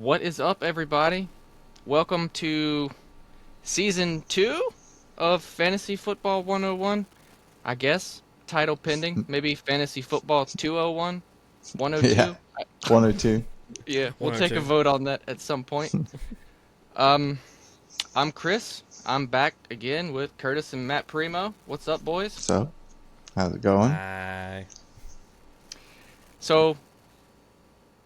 What is up, everybody? Welcome to season 2 of Fantasy Football 101, I guess. Title pending. Maybe Fantasy Football 201, Yeah, 102. 102. Yeah, we'll take a 102. vote on that at some point. Um, I'm Chris. I'm back again with Curtis and Matt Primo. What's up, boys? So, how's it going? So,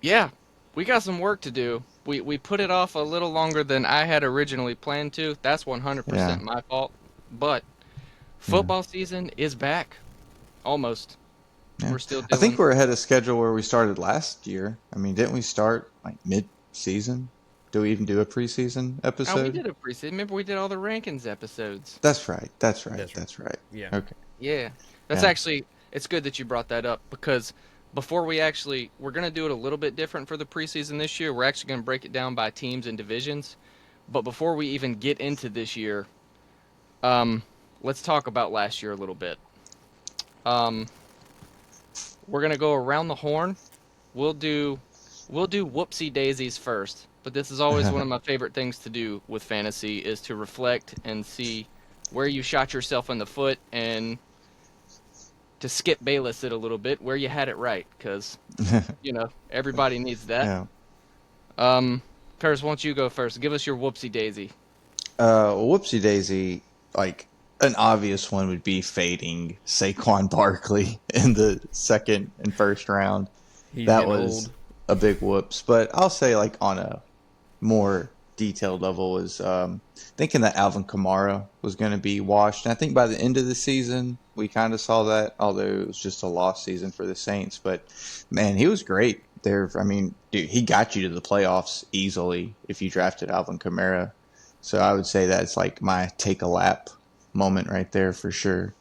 yeah, we got some work to do. We put it off a little longer than I had originally planned to. That's 100% Yeah, my fault. But yeah, football season is back. Almost. yeah. We're still I think doing. we're ahead of schedule where we started last year. I mean, didn't we start like mid-season? Do we even do a preseason Oh, we episode? did a preseason. Remember, we did all the rankings episodes. That's right. That's right. That's right. That's right. Yeah. Okay. Yeah. That's Yeah. actually, it's good that you brought that up because before we're going to do it a little bit different for the preseason this year. We're actually going to break it down by teams and divisions. But before we even get into this year, um, let's talk about last year a little bit. Um, we're going to go around the horn. We'll do whoopsie daisies first, but this is always one of my favorite things to do with fantasy is to reflect and see where you shot yourself in the foot and to skip Bayless it a little bit where you had it right, because everybody needs that. Yeah. Curtis, why don't you go first? Give us your whoopsie daisy. Whoopsie daisy, like an obvious one would be fading Saquon Barkley in the second and first round. He's That getting was old. a big whoops. But I'll say, like, on a more detailed level, was thinking that Alvin Kamara was going to be washed. And I think by the end of the season, we kind of saw that, although it was just a lost season for the Saints. But, man, he was great there. I mean, dude, he got you to the playoffs easily if you drafted Alvin Kamara. So I would say that's like my take a lap moment right there for sure.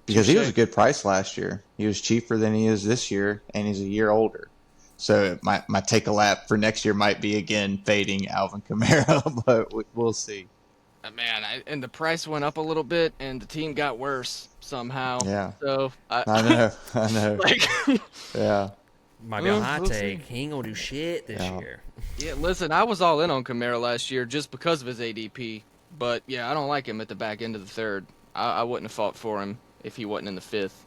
Because he was a good price last year. He was cheaper than he is this year, and he's a year older. So my take a lap for next year might be again fading Alvin Kamara, but we'll see. Man, and the price went up a little bit, and the team got worse somehow. Yeah, So I know, I know. like, Yeah, Might be a hot we'll take. see. He ain't gonna do shit this Yeah. year. Yeah, listen, I was all in on Kamara last year just because of his ADP. But, yeah, I don't like him at the back end of the third. I wouldn't have fought for him if he wasn't in the fifth.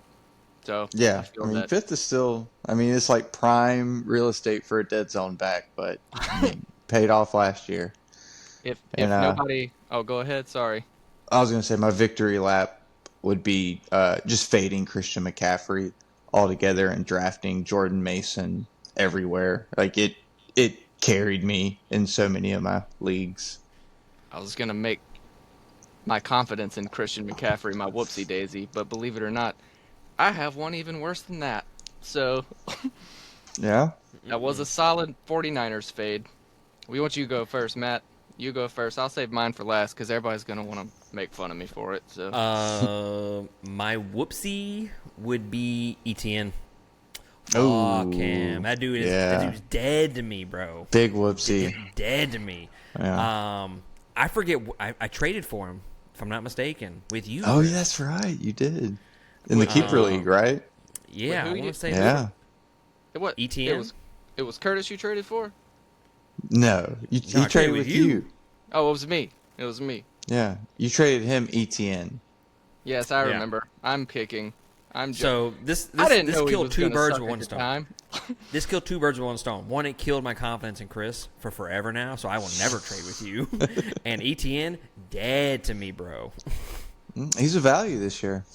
So, yeah. I feel I mean, that. fifth is still. I mean, it's like prime real estate for a dead zone back, but I mean, paid off last year. If And nobody... Oh, go ahead. Sorry. I was gonna say my victory lap would be just fading Christian McCaffrey altogether and drafting Jordan Mason everywhere. Like it carried me in so many of my leagues. I was going to make my confidence in Christian McCaffrey my whoopsie daisy. But believe it or not, I have one even worse than that. So, Yeah. that was a solid 49ers fade. We want you to go first, Matt. You go first. I'll save mine for last because everybody's going to want to make fun of me for it. So My whoopsie would be ETN. Ooh, Fuck him. That dude's dead to me, bro. Big whoopsie. Dead to me. Yeah. I forget. I traded for him, if I'm not mistaken, with you. Oh, Chris. yeah, that's right. You did in the keeper league, right? Yeah, Wait, I who want you- to say Yeah. what? ETN? It was Curtis you traded for? No, No, he I traded with you. Oh, it was me. It was me. Yeah, you traded him ETN. Yes, I Yeah. remember. I'm picking. I'm just. So this I didn't this know he killed was two gonna birds suck with at one the stone. time. This killed two birds with one stone. One, it killed my confidence in Chris for forever now, so I will never trade with you. And ETN, dead to me, bro. He's a value this year.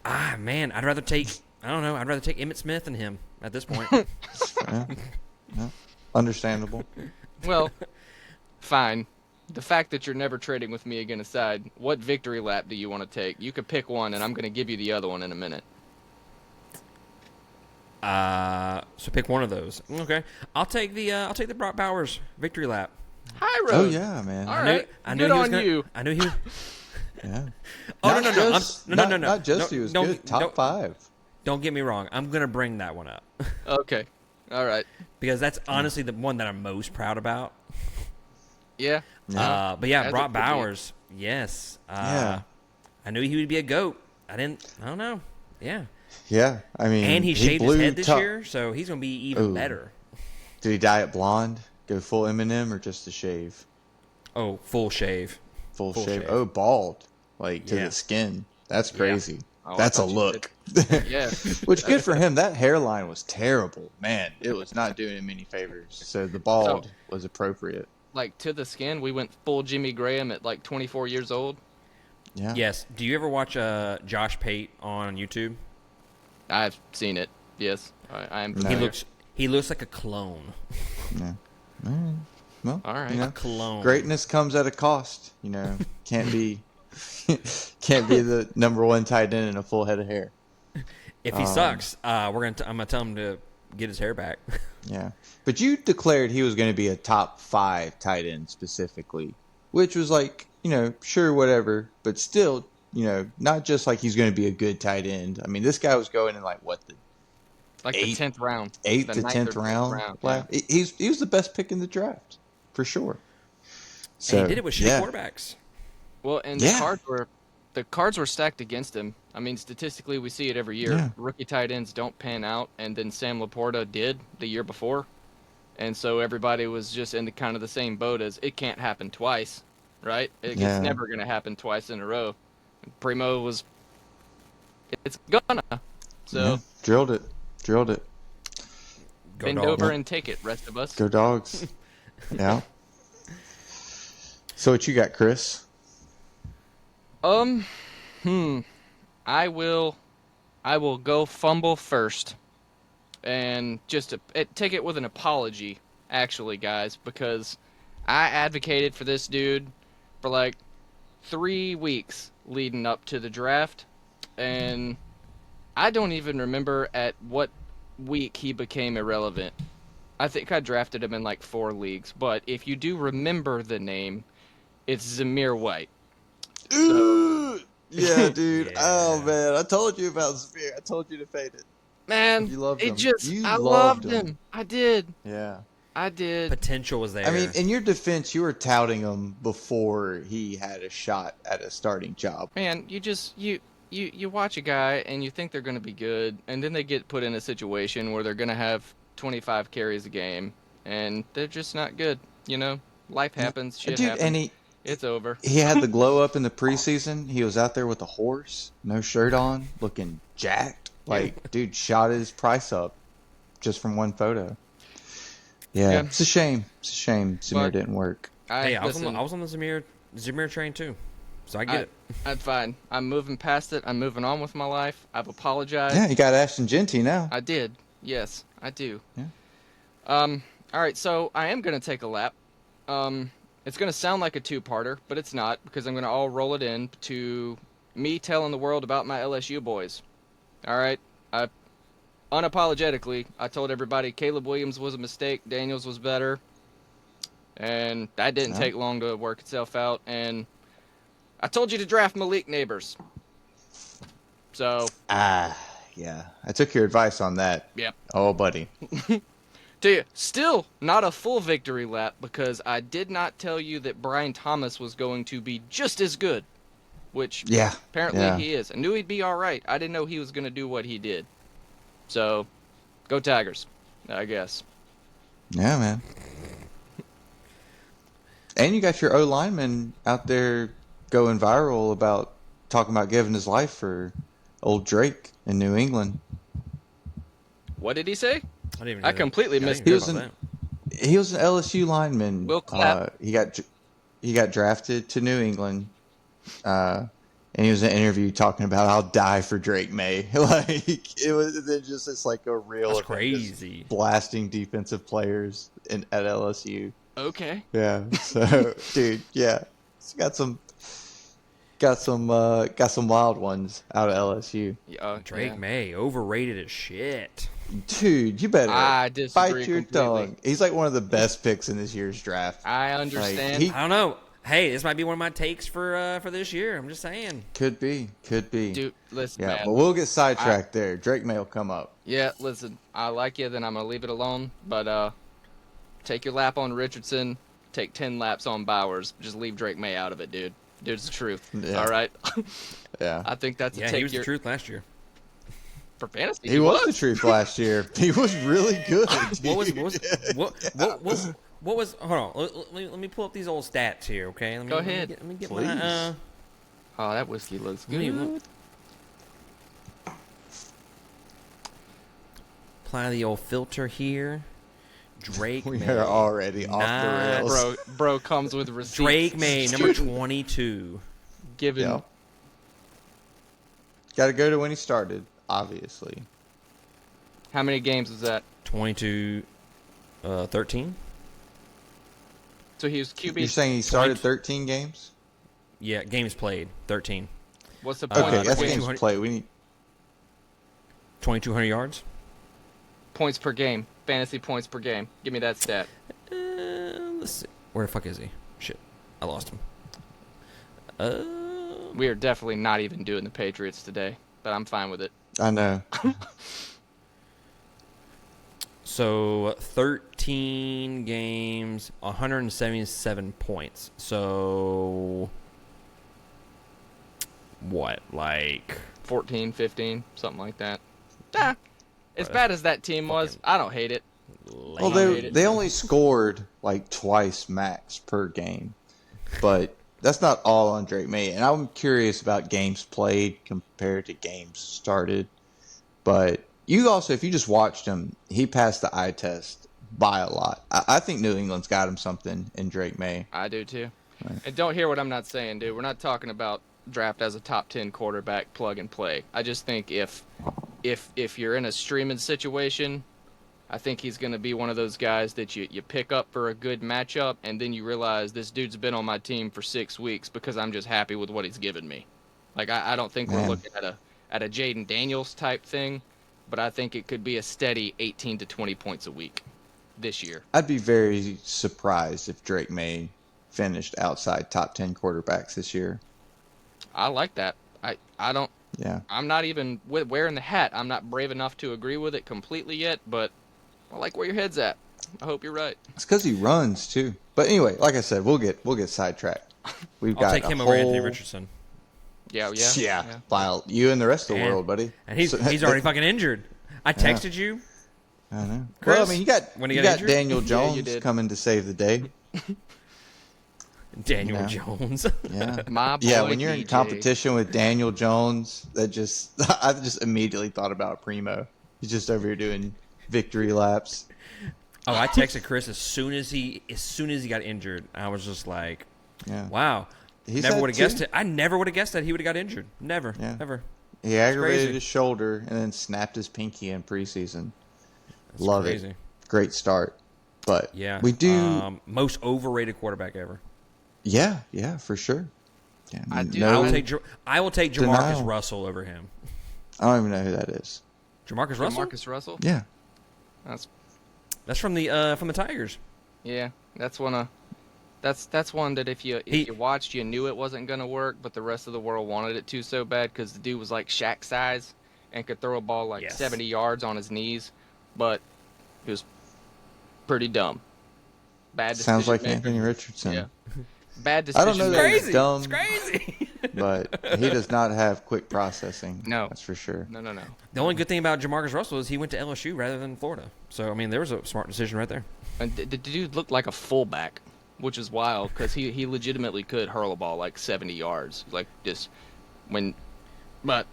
Ah, man, I'd rather take Emmitt Smith than him at this point. Yeah. Yeah. Understandable. Well, fine. The fact that you're never trading with me again aside, what victory lap do you want to take? You could pick one, and I'm going to give you the other one in a minute. So pick one of those. Okay, I'll take the Brock Bowers victory lap. High road. Oh yeah, man. All right. I knew Good he was on gonna, you. I knew he. Yeah. Oh Not no. just- No. Not just he was Don't- good. Top don't- 5. Don't get me wrong. I'm gonna bring that one up Okay. All right. because that's honestly the one that I'm most proud about. Yeah. But yeah, As it Brock could be. Bowers. Yes. Yeah. I knew he would be a goat. I don't know. Yeah. Yeah, I mean, And he shaved his blew head this top- year, so he's gonna be even Ooh. better. Did he dye it blonde? Go full Eminem or just a shave? Oh, full shave. Full Full shave. shave. Oh, bald. Like to Yeah. the skin. That's crazy. Oh, I That's a thought you look. Yeah. Which good for him. That hairline was terrible. Man, it was not doing him any favors. So the bald was appropriate. Like to the skin, we went full Jimmy Graham at like 24 years old. Yeah. Yes. Do you ever watch Josh Pate on YouTube? I've seen it. Yes, I am No. familiar. He looks like a clone. Yeah. All right. Well, All right. you know, A clone. greatness comes at a cost. You know, can't be the number one tight end in a full head of hair. If he sucks, I'm gonna tell him to get his hair back. Yeah. But you declared he was going to be a top 5 tight end specifically, which was like, you know, sure, whatever, but still, you know, not just like he's going to be a good tight end. I mean, this guy was going in like what, the Like the 10th round. 8th The to 9th 10th or round. Yeah. He was the best pick in the draft for sure. So And he did it with shitty quarterbacks. Well, and Yeah. the cards were stacked against him. I mean, statistically, we see it every year. Yeah. Rookie tight ends don't pan out, and then Sam Laporta did the year before, and so everybody was just in the kind of the same boat as it can't happen twice, right? It's Yeah. never going to happen twice in a row. Primo was, it's gonna. So Yeah. Drilled it. Go bend Dogs. over and take it, rest of us. Go Dogs. Yeah. So what you got, Chris? I will go fumble first, and just take it with an apology, actually, guys, because I advocated for this dude for like 3 weeks leading up to the draft, and I don't even remember at what week he became irrelevant. I think I drafted him in like 4 leagues, but if you do remember the name, it's Zamir White. Ooh, yeah, dude. Yeah. Oh man, I told you about Spear. I told you to fade it. Man, You loved it him. just You I loved loved him. him. I did. Yeah. I did. Potential was there. I mean, in your defense, you were touting him before he had a shot at a starting job. Man, you watch a guy and you think they're going to be good, and then they get put in a situation where they're going to have 25 carries a game, and they're just not good. You know, life happens. Shit Dude, happens. and It's over. he had the glow up in the preseason. He was out there with a horse, no shirt on, looking jacked. Like, dude, shot his price up just from one photo. Yeah, Yeah. it's a shame. It's a shame Samir But- didn't work. hey, I was Listen, on the Zamir train too, so I get it. I'm fine. I'm moving past it. I'm moving on with my life. I've apologized. Yeah, you got Ashton Genty now. I did. Yes, I do. Yeah. All right, so I am going to take a lap. It's going to sound like a two-parter, but it's not, because I'm going to all roll it in to me telling the world about my LSU boys. All right? Unapologetically, I told everybody Caleb Williams was a mistake, Daniels was better, and that didn't Yeah. take long to work itself out, and I told you to draft Malik Neighbors. So, Yeah. I took your advice on that. yep. Oh, buddy. Tell you, still not a full victory lap because I did not tell you that Brian Thomas was going to be just as good, which Yeah. apparently Yeah. he is. I knew he'd be all right. I didn't know he was going to do what he did. So, go Tigers, I guess. Yeah, man. And you got your O lineman out there going viral about talking about giving his life for old Drake in New England. What did he say? I didn't even I know completely that. I missed didn't it. even know about He was an LSU lineman. Will Clapp. He got drafted to New England, and he was in an interview talking about I'll die for Drake May. Like it was just it's like a real That's event, just crazy. blasting defensive players at LSU. Okay. Yeah. So, dude, yeah, it's got some wild ones out of LSU. Yeah, Drake yeah. May, overrated as shit. Dude, you better I disagree bite your completely. tongue. He's like one of the best picks in this year's draft. I understand. he- I don't know. Hey, this might be one of my takes for this year. I'm just saying. Could be. Dude, listen, Yeah, man. but we'll get sidetracked there. Drake May will come up. Yeah, listen, I like you, then I'm going to leave it alone. But take your lap on Richardson, take 10 laps on Bowers. Just leave Drake May out of it, dude. Dude, it's the truth. Yeah. All right? Yeah. I think that's a Yeah, take he was your... the truth last year. For fantasy, He was the truth last year. He was really good. What was? Hold on. Let me pull up these old stats here. Okay. Go ahead. Let me get Please. my. Oh, that whiskey looks Let me- good. Apply the old filter here. Drake We May. are already off the rails. Bro comes with receipts. Drake May, number 22. Given Yeah. Got to go to when he started, obviously. how many games was that? 22, 13? So he was QB. You're saying he started 20 13 games? Yeah, games played, 13. What's the point? Okay, per that's game? games 200 played. We need 2,200 yards? Points per game. Fantasy points per game. Give me that stat. Let's see. Where the fuck is he? Shit. I lost him. We are definitely not even doing the Patriots today, but I'm fine with it. I know. So 13 games, 177 points. So what, like 14, 15, something like that. As bad as that team was, I don't hate it. Well, hate it. they only scored like twice max per game, but that's not all on Drake May. And I'm curious about games played compared to games started. But you also, if you just watched him, he passed the eye test by a lot. I think New England's got him something in Drake May. I do too. Right. And don't hear what I'm not saying, dude. We're not talking about draft as a top 10 quarterback plug and play. I just think if you're in a streaming situation, I think he's going to be one of those guys that you pick up for a good matchup, and then you realize this dude's been on my team for 6 weeks because I'm just happy with what he's given me. Like, I don't think we're Man. looking at a Jaden Daniels type thing, but I think it could be a steady 18 to 20 points a week this year. I'd be very surprised if Drake May finished outside top 10 quarterbacks this year. I like that. I don't. Yeah. I'm not even wearing the hat. I'm not brave enough to agree with it completely yet, but I like where your head's at. I hope you're right. It's because he runs too. But anyway, like I said, we'll get sidetracked. We've I'll got take a him whole... over Anthony Richardson. Yeah. File you and the rest of the And- world, buddy. And he's already fucking injured. I texted you. I know. Chris, Well, I mean, you got when he you got got injured? Daniel Yeah, Jones you did. coming to save the day. Daniel Yeah. Jones. Yeah. My boy Yeah, when you're in DJ. competition with Daniel Jones, I just immediately thought about Primo. He's just over here doing victory laps. Oh, I texted Chris as soon as he got injured. I was just like, Yeah. wow. He's Never had would have two. guessed it. I never would have guessed that he would have got injured. Never. Yeah. Never. He aggravated crazy. his shoulder and then snapped his pinky in preseason. That's Love crazy. it. Great start. But Yeah. we do most overrated quarterback ever. yeah, for sure. Yeah, I do- no, I will take Jamarcus Denial. Russell over him. I don't even know who that is. Jamarcus Russell? Marcus Russell. Yeah. That's from the Tigers. Yeah, that's one that if you watched, you knew it wasn't gonna work, but the rest of the world wanted it to so bad because the dude was like Shaq size and could throw a ball like Yes. 70 yards on his knees, but he was pretty dumb. Bad. Sounds like decision maker. Anthony Richardson. Yeah. Bad decision. I don't know that maker. he's dumb, It's crazy. but he does not have quick processing. No. That's for sure. No. The only good thing about Jamarcus Russell is he went to LSU rather than Florida. So I mean, there was a smart decision right there. And the dude looked like a fullback, which is wild because he legitimately could hurl a ball like 70 yards, like just but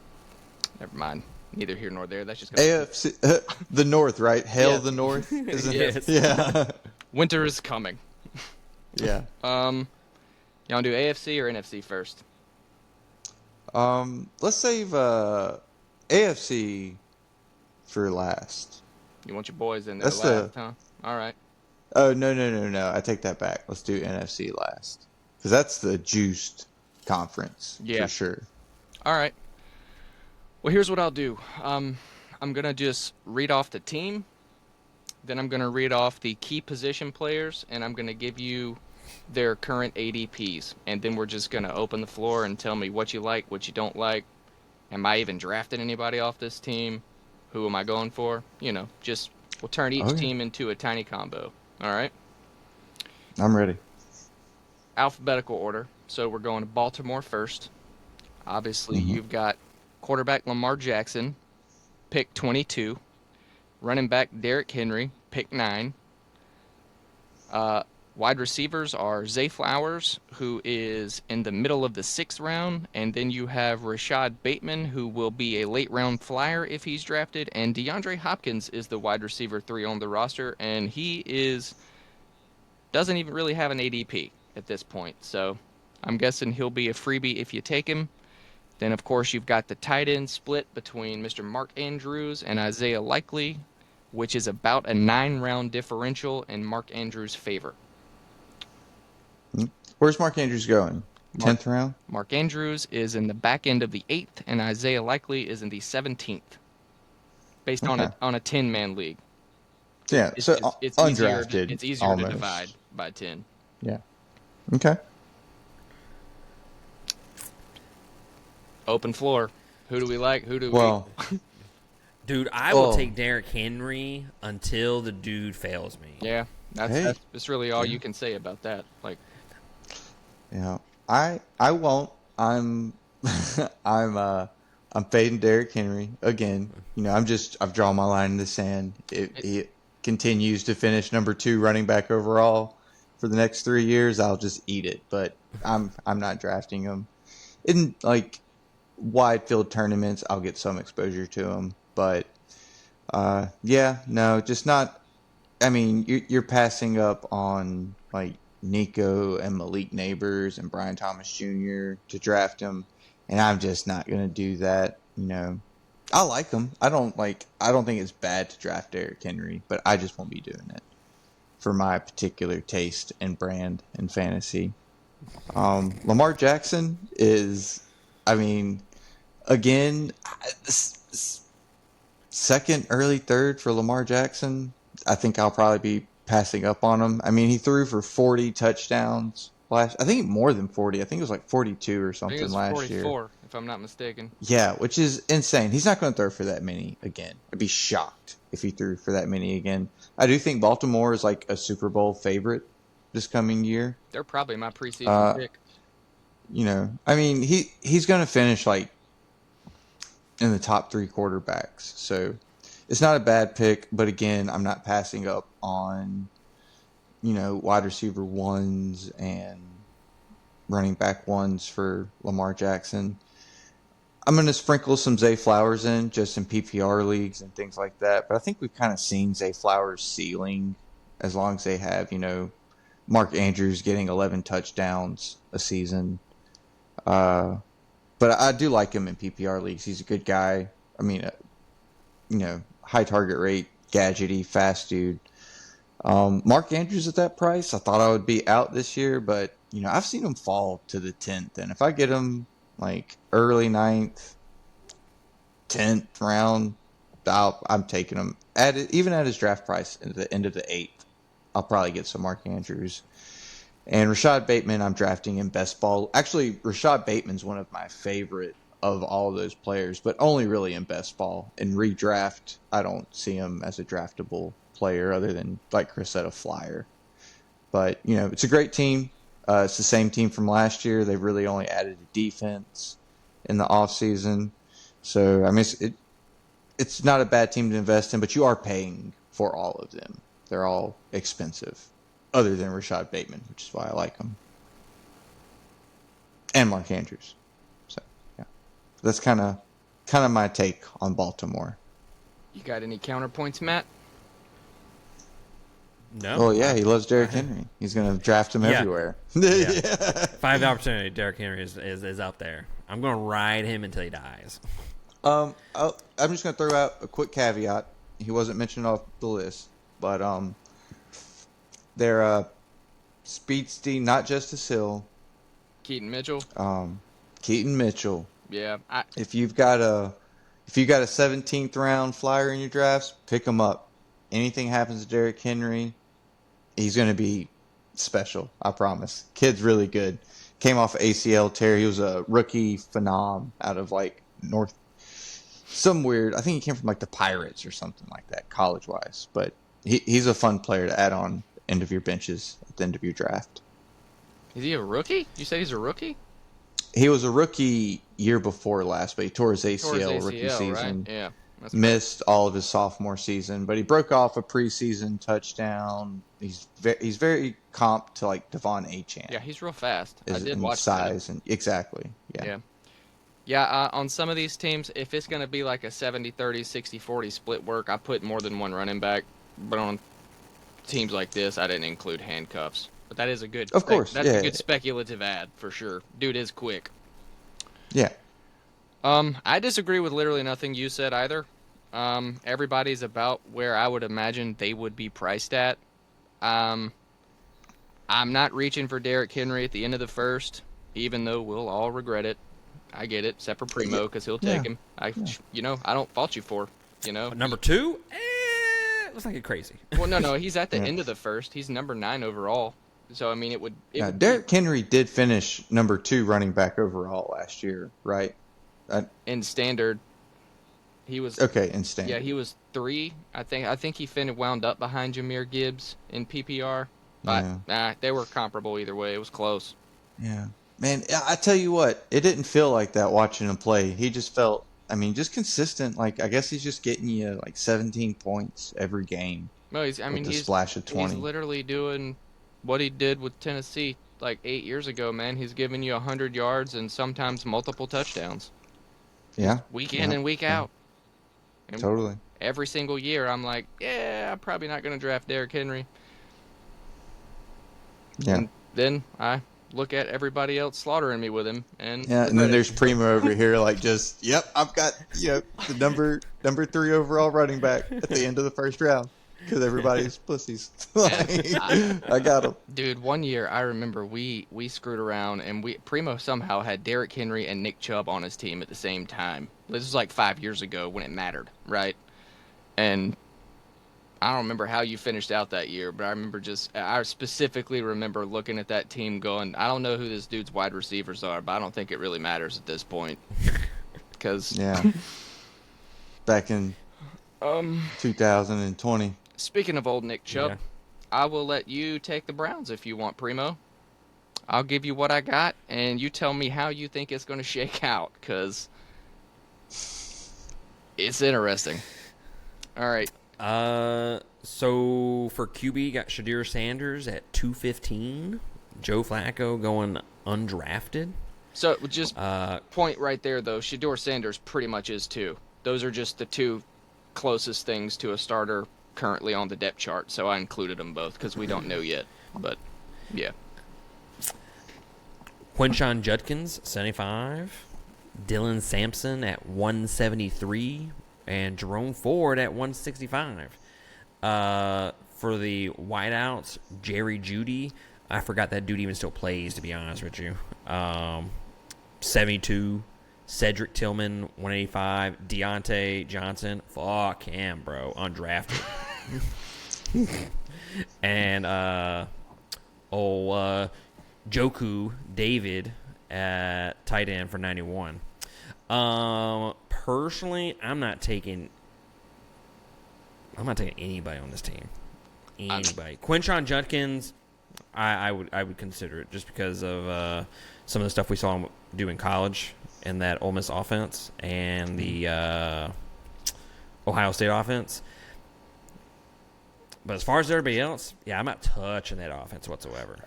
never mind. Neither here nor there. That's just gonna AFC, the North, right? Hail Yeah. the North, isn't Yes. it? Yeah. winter is coming. Yeah. You want to do AFC or NFC first? Let's save AFC for last. You want your boys in there That's last, huh? All right. Oh, no. I take that back. Let's do NFC last. Because that's the juiced conference Yeah. for sure. All right. Well, here's what I'll do. I'm going to just read off the team. Then I'm going to read off the key position players, and I'm going to give you their current ADPs. And then we're just going to open the floor and tell me what you like, what you don't like. Am I even drafting anybody off this team? Who am I going for? Just we'll turn each Okay. team into a tiny combo. All right? I'm ready. Alphabetical order. So we're going to Baltimore first. Obviously, Mhm. you've got quarterback Lamar Jackson. pick 22. Running back Derrick Henry, pick 9. Wide receivers are Zay Flowers, who is in the middle of the 6th round, and then you have Rashad Bateman, who will be a late round flyer if he's drafted, and DeAndre Hopkins is the wide receiver 3 on the roster, and he doesn't even really have an ADP at this point, so I'm guessing he'll be a freebie if you take him. Then, of course, you've got the tight end split between Mr. Mark Andrews and Isaiah Likely, which is about a 9-round differential in Mark Andrews' favor. Where's Mark Andrews going? 10th round? Mark Andrews is in the back end of the 8th, and Isaiah Likely is in the 17th, based on a 10-man league. Yeah, It's undrafted. It's easier almost. to divide by 10. Yeah. Okay. Open floor. Who do we like? Dude, I will take Derrick Henry until the dude fails me. Yeah, that's really all you can say about that. Like, yeah, I won't. I'm I'm fading Derrick Henry again. You know, I've drawn my line in the sand. He continues to finish number 2 running back overall for the next 3 years, I'll just eat it. But I'm not drafting him in like wide field tournaments. I'll get some exposure to him, but just not. I mean, you're passing up on like Nico and Malik Neighbors and Brian Thomas Jr. to draft him, and I'm just not going to do that. You know, I like him. I don't think it's bad to draft Derrick Henry, but I just won't be doing it for my particular taste and brand and fantasy. Lamar Jackson is, I mean, again, second, early third for Lamar Jackson. I think I'll probably be passing up on him. I mean, he threw for 40 touchdowns I think more than 40. I think it was like 42 or something last 44, year. if I'm not mistaken. Yeah, which is insane. He's not going to throw for that many again. I'd be shocked if he threw for that many again. I do think Baltimore is like a Super Bowl favorite this coming year. They're probably my preseason pick. You know, I mean, he's going to finish like in the top 3 quarterbacks. So it's not a bad pick, but again, I'm not passing up on, you know, wide receiver 1s and running back 1s for Lamar Jackson. I'm going to sprinkle some Zay Flowers in, just in PPR leagues and things like that. But I think we've kind of seen Zay Flowers' ceiling as long as they have, you know, Mark Andrews getting 11 touchdowns a season. But I do like him in PPR leagues. He's a good guy. I mean, you know, high target rate, gadgety, fast dude. Mark Andrews at that price, I thought I would be out this year, but you know, I've seen him fall to the 10th, and if I get him like early 9th, 10th round, I'm taking him even at his draft price at the end of the 8th. I'll probably get some Mark Andrews. And Rashad Bateman, I'm drafting in best ball. Actually, Rashad Bateman's one of my favorite of all those players, but only really in best ball. In redraft, I don't see him as a draftable player other than, like Chris said, a flyer. But, you know, it's a great team. It's the same team from last year. They've really only added a defense in the offseason. So, I mean, it's not a bad team to invest in, but you are paying for all of them. They're all expensive, other than Rashad Bateman, which is why I like him. And Mark Andrews. So, yeah. That's kind of my take on Baltimore. You got any counterpoints, Matt? No. Well, yeah, he loves Derrick Henry. He's going to draft him everywhere. Yeah. 5 opportunity. Derrick Henry is up there. I'm going to ride him until he dies. I'm just going to throw out a quick caveat. He wasn't mentioned off the list, but they're Speedsty, not Justice Hill. Keaton Mitchell. Keaton Mitchell. Yeah. If you've got a 17th round flyer in your drafts, pick him up. Anything happens to Derrick Henry, he's going to be special. I promise. Kid's really good. Came off ACL tear. He was a rookie phenom out of like North. Some weird. I think he came from like the Pirates or something like that, college wise. But he's a fun player to add on end of your benches at the end of your draft. Is he a rookie? You say he's a rookie? He was a rookie year before last, but he tore his ACL rookie season. Right? Yeah. That's missed all of his sophomore season, but he broke off a preseason touchdown. He's very comp to like Devon Achane. Yeah, he's real fast. I Is did in watch that. size and exactly. Yeah. Yeah. Yeah, on some of these teams, if it's going to be like a 70-30, 60-40 split work, I put more than one running back. But on teams like this, I didn't include handcuffs. But that is a good Of course, that's yeah. a good speculative ad for sure. Dude is quick. Yeah. I disagree with literally nothing you said either. Everybody's about where I would imagine they would be priced at. I'm not reaching for Derrick Henry at the end of the first, even though we'll all regret it. I get it, except for Primo, because he'll take him. I don't fault you for, Number 2? Let's not get crazy. Well, no, he's at the end of the first. He's number 9 overall. So, I mean, it would Derrick Henry did finish number 2 running back overall last year, right? in standard. He was Okay, in standard. Yeah, he was 3. I think he wound up behind Jahmyr Gibbs in PPR. But they were comparable either way. It was close. Yeah. Man, I tell you what, it didn't feel like that watching him play. He just felt, just consistent. Like, I guess he's just getting you like 17 points every game. No, he's splash of 20. He's literally doing what he did with Tennessee like 8 years ago, man. He's giving you 100 yards and sometimes multiple touchdowns. Yeah. Week in and week out. And totally. every single year, I'm like, I'm probably not going to draft Derrick Henry. Yeah. And then I look at everybody else slaughtering me with him, and then there's Primo over here, like I've got the number 3 overall running back at the end of the first round because everybody's pussies. I got him, dude. One year I remember we screwed around and Primo somehow had Derrick Henry and Nick Chubb on his team at the same time. This was like 5 years ago when it mattered, right? And I don't remember how you finished out that year, but I specifically remember looking at that team going, I don't know who this dude's wide receivers are, but I don't think it really matters at this point. Because back in 2020. Speaking of old Nick Chubb, I will let you take the Browns if you want, Primo. I'll give you what I got, and you tell me how you think it's going to shake out, because it's interesting. All right. So for QB, got Shadir Sanders at 215. Joe Flacco going undrafted. So just point right there, though. Shadir Sanders pretty much is 2. Those are just the 2 closest things to a starter currently on the depth chart. So I included them both because we don't know yet. But yeah. Quinshon Judkins, 75. Dylan Sampson at 173. And Jerome Ford at 165. For the wideouts, Jerry Jeudy. I forgot that dude even still plays, to be honest with you. 72. Cedric Tillman, 185. Deontay Johnson. Fuck him, bro. Undrafted. And Joku David at tight end for 91. Personally, I'm not taking anybody on this team. Anybody. Quinshon Judkins, I would consider it just because of some of the stuff we saw him do in college in that Ole Miss offense and the Ohio State offense. But as far as everybody else, I'm not touching that offense whatsoever.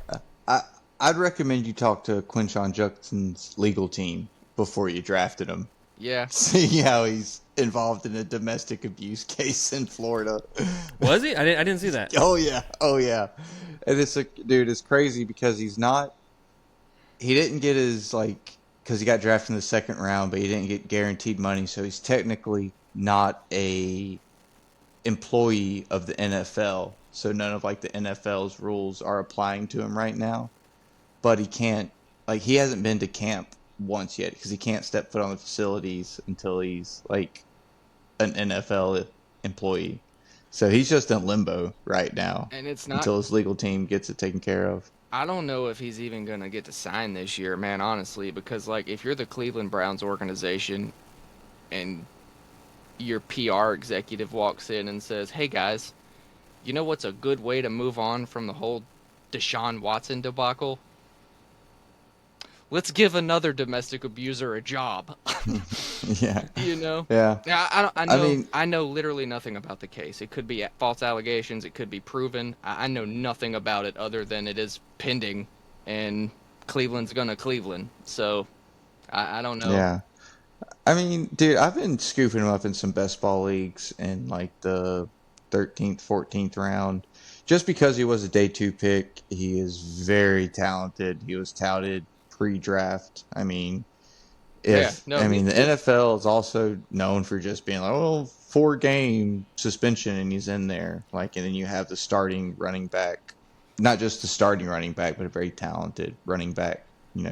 I'd recommend you talk to Quinshon Judkins's legal team before you drafted him. Yeah. See how he's involved in a domestic abuse case in Florida. Was he? I didn't see that. Oh yeah. And it's crazy because he didn't get his because he got drafted in the second round, but he didn't get guaranteed money, so he's technically not a employee of the NFL. So none of the NFL's rules are applying to him right now. But he can't he hasn't been to camp once yet because he can't step foot on the facilities until he's an NFL employee. So he's just in limbo right now, and it's not until his legal team gets it taken care of. I don't know if he's even gonna get to sign this year, man. Honestly, because if you're the Cleveland Browns organization, and your PR executive walks in and says, "Hey guys, you know what's a good way to move on from the whole Deshaun Watson debacle? let's give another domestic abuser a job. Yeah. You know? Yeah. Yeah, I I know. mean, I know literally nothing about the case. It could be false allegations. It could be proven. I know nothing about it other than it is pending, and Cleveland's gonna Cleveland. So I don't know. yeah. I mean, dude, I've been scooping him up in some best ball leagues in like the 13th, 14th round. Just because he was a day two pick, he is very talented. He was touted pre-draft. I mean, Yeah, no, the NFL is also known for just being like, oh, 4-game suspension and he's in there. Like, and then you have the starting running back, not just the starting running back, but a very talented running back,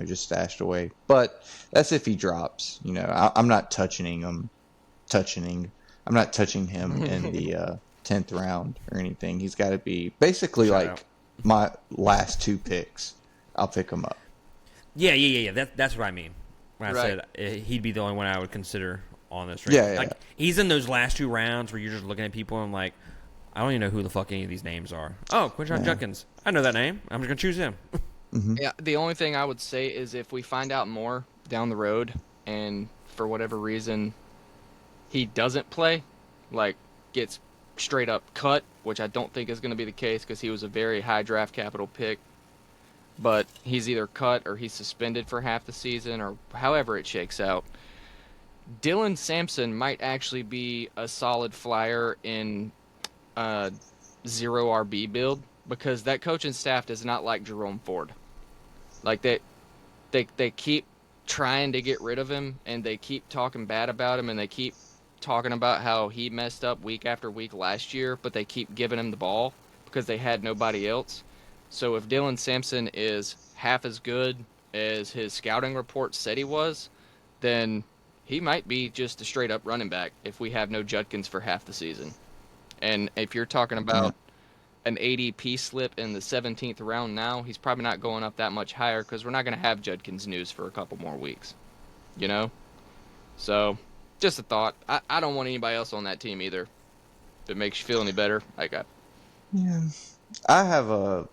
just stashed away. But that's if he drops. I'm not touching him. I'm not touching him in the 10th round or anything. He's got to be basically Shout like out. my last two picks. I'll pick him up. Yeah. That's what I mean. When I Right. said he'd be the only one I would consider on this. Yeah. Like he's in those last two rounds where you're just looking at people and like, I don't even know who the fuck any of these names are. Oh, Quinshon Judkins. I know that name. I'm just gonna choose him. Yeah, the only thing I would say is if we find out more down the road, and for whatever reason he doesn't play, like gets straight up cut, which I don't think is going to be the case because he was a very high draft capital pick. But he's either cut or he's suspended for half the season or however it shakes out. Dylan Sampson might actually be a solid flyer in a zero RB build because that coaching staff does not like Jerome Ford. Like they keep trying to get rid of him and they keep talking bad about him and they keep talking about how he messed up week after week last year, but they keep giving him the ball because they had nobody else. So if Dylan Sampson is half as good as his scouting report said he was, then he might be just a straight up running back if we have no Judkins for half the season. And if you're talking Yeah. about an ADP slip in the 17th round now, he's probably not going up that much higher because we're not going to have Judkins news for a couple more weeks. You know? So, just a thought. I don't want anybody else on that team either. If it makes you feel any better, Yeah. I have a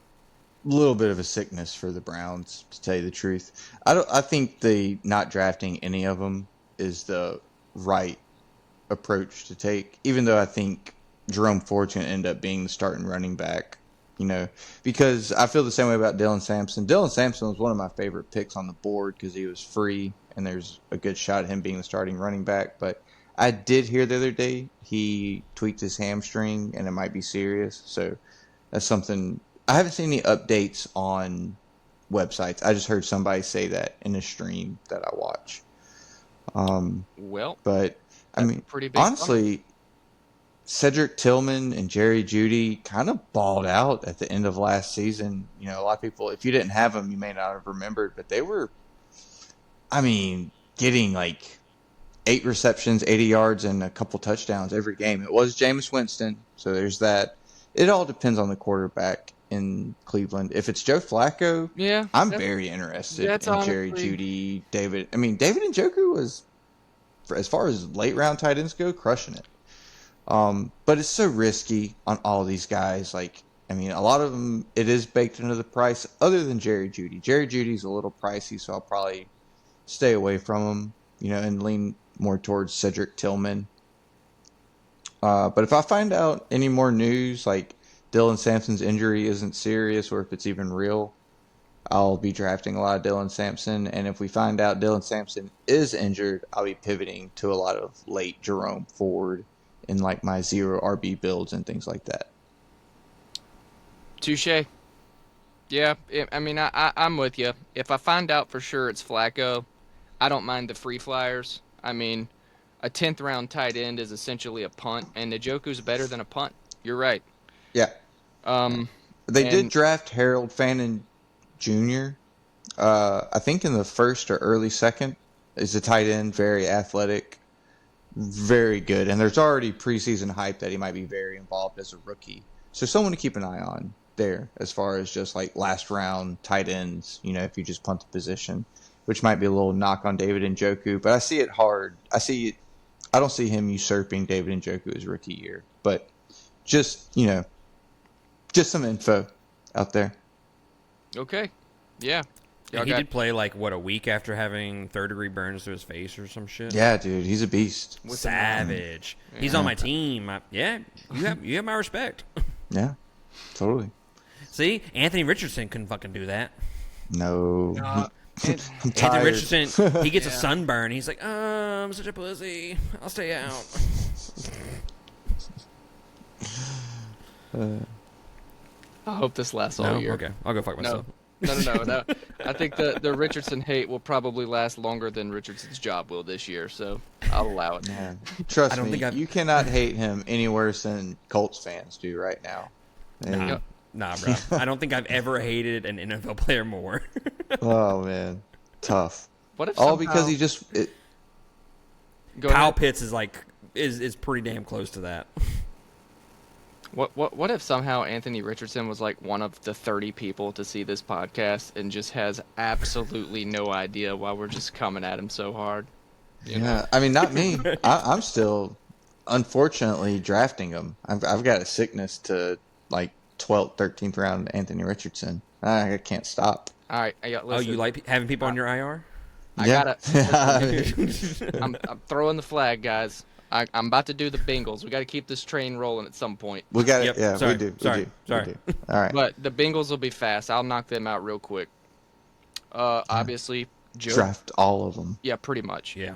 little bit of a sickness for the Browns, to tell you the truth. I think the not drafting any of them is the right approach to take, even though I think Jerome Ford's going to end up being the starting running back, because I feel the same way about Dylan Sampson. Dylan Sampson was one of my favorite picks on the board because he was free and there's a good shot at him being the starting running back. But I did hear the other day he tweaked his hamstring and it might be serious. So that's something. I haven't seen any updates on websites. I just heard somebody say that in a stream that I watch. well, But I that's mean, a pretty big bummer. honestly, Cedric Tillman and Jerry Jeudy kind of balled out at the end of last season. A lot of people, if you didn't have them, you may not have remembered, but they were, getting like 8 receptions, 80 yards, and a couple touchdowns every game. It was Jameis Winston, so there's that. It all depends on the quarterback in Cleveland. If it's Joe Flacco, Yeah, I'm very interested that's in Jerry honestly- Jeudy, David. David Njoku was, as far as late round tight ends go, crushing it. But it's so risky on all these guys. A lot of them, it is baked into the price, other than Jerry Jeudy. Jerry Judy's a little pricey, so I'll probably stay away from him, and lean more towards Cedric Tillman. But if I find out any more news, like Dylan Sampson's injury isn't serious or if it's even real, I'll be drafting a lot of Dylan Sampson. And if we find out Dylan Sampson is injured, I'll be pivoting to a lot of late Jerome Ford in like my zero RB builds and things like that. Touche. Yeah, I'm with you. If I find out for sure it's Flacco, I don't mind the free flyers. A 10th round tight end is essentially a punt, and Njoku's better than a punt. You're right. Yeah. They did And- draft Harold Fannin Jr. I think in the first or early second. Is a tight end, very athletic, very good. And there's already preseason hype that he might be very involved as a rookie. So someone to keep an eye on there as far as just like last round tight ends, if you just punt the position, which might be a little knock on David Njoku. But I see it hard. I don't see him usurping David Njoku his rookie year. But just some info out there. Okay. Yeah. Y'all He got did play like a week after having third-degree burns to his face or some shit. Yeah, dude, he's a beast. with Savage. Yeah. He's on my team. You have my respect. Yeah, totally. See, Anthony Richardson couldn't fucking do that. No. and- I'm Anthony tired. Richardson, he gets a Yeah. sunburn. He's like, I'm such a pussy. I'll stay out. I hope this lasts all No? year. Okay, I'll go fuck No. myself. No. I think the Richardson hate will probably last longer than Richardson's job will this year, so I'll allow it. Man, trust I don't me, think I've- you cannot hate him any worse than Colts fans do right now. And- Nah, bro. I don't think I've ever hated an NFL player more. oh man, tough. What if All somehow- because he just Go Kyle ahead. Pitts is pretty damn close to that. What if somehow Anthony Richardson was like one of the 30 people to see this podcast and just has absolutely no idea why we're just coming at him so hard? You know? yeah. I mean, not me. I'm still, unfortunately, drafting him. I've got a sickness to like 12th, 13th round Anthony Richardson. I can't stop. All right, listen, You like having people on your IR? I Yeah. gotta. I'm throwing the flag, guys. I'm about to do the Bengals. We got to keep this train rolling at some point. We got it. Yep. Yeah, Sorry. we do. Sorry. We do. Sorry. We do. All right. But the Bengals will be fast. I'll knock them out real quick. Obviously, Joe. Draft all of them. Yeah, pretty much. Yeah.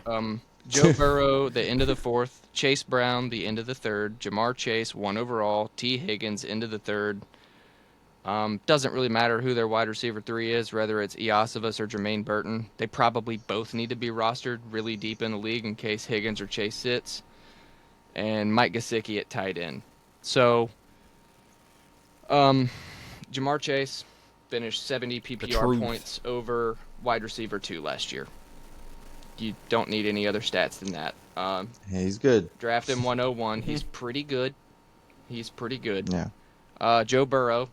Joe Burrow, the end of the fourth. Chase Brown, the end of the third. Jamar Chase, 1 overall. T. Higgins, end of the third. Doesn't really matter who their wide receiver 3 is, whether it's Iosivas or Jermaine Burton. They probably both need to be rostered really deep in the league in case Higgins or Chase sits. And Mike Gesicki at tight end. So, Jamar Chase finished 70 PPR truth. points over wide receiver 2 last year. You don't need any other stats than that. Yeah, he's good. Draft him 101. He's pretty good. Yeah. Joe Burrow,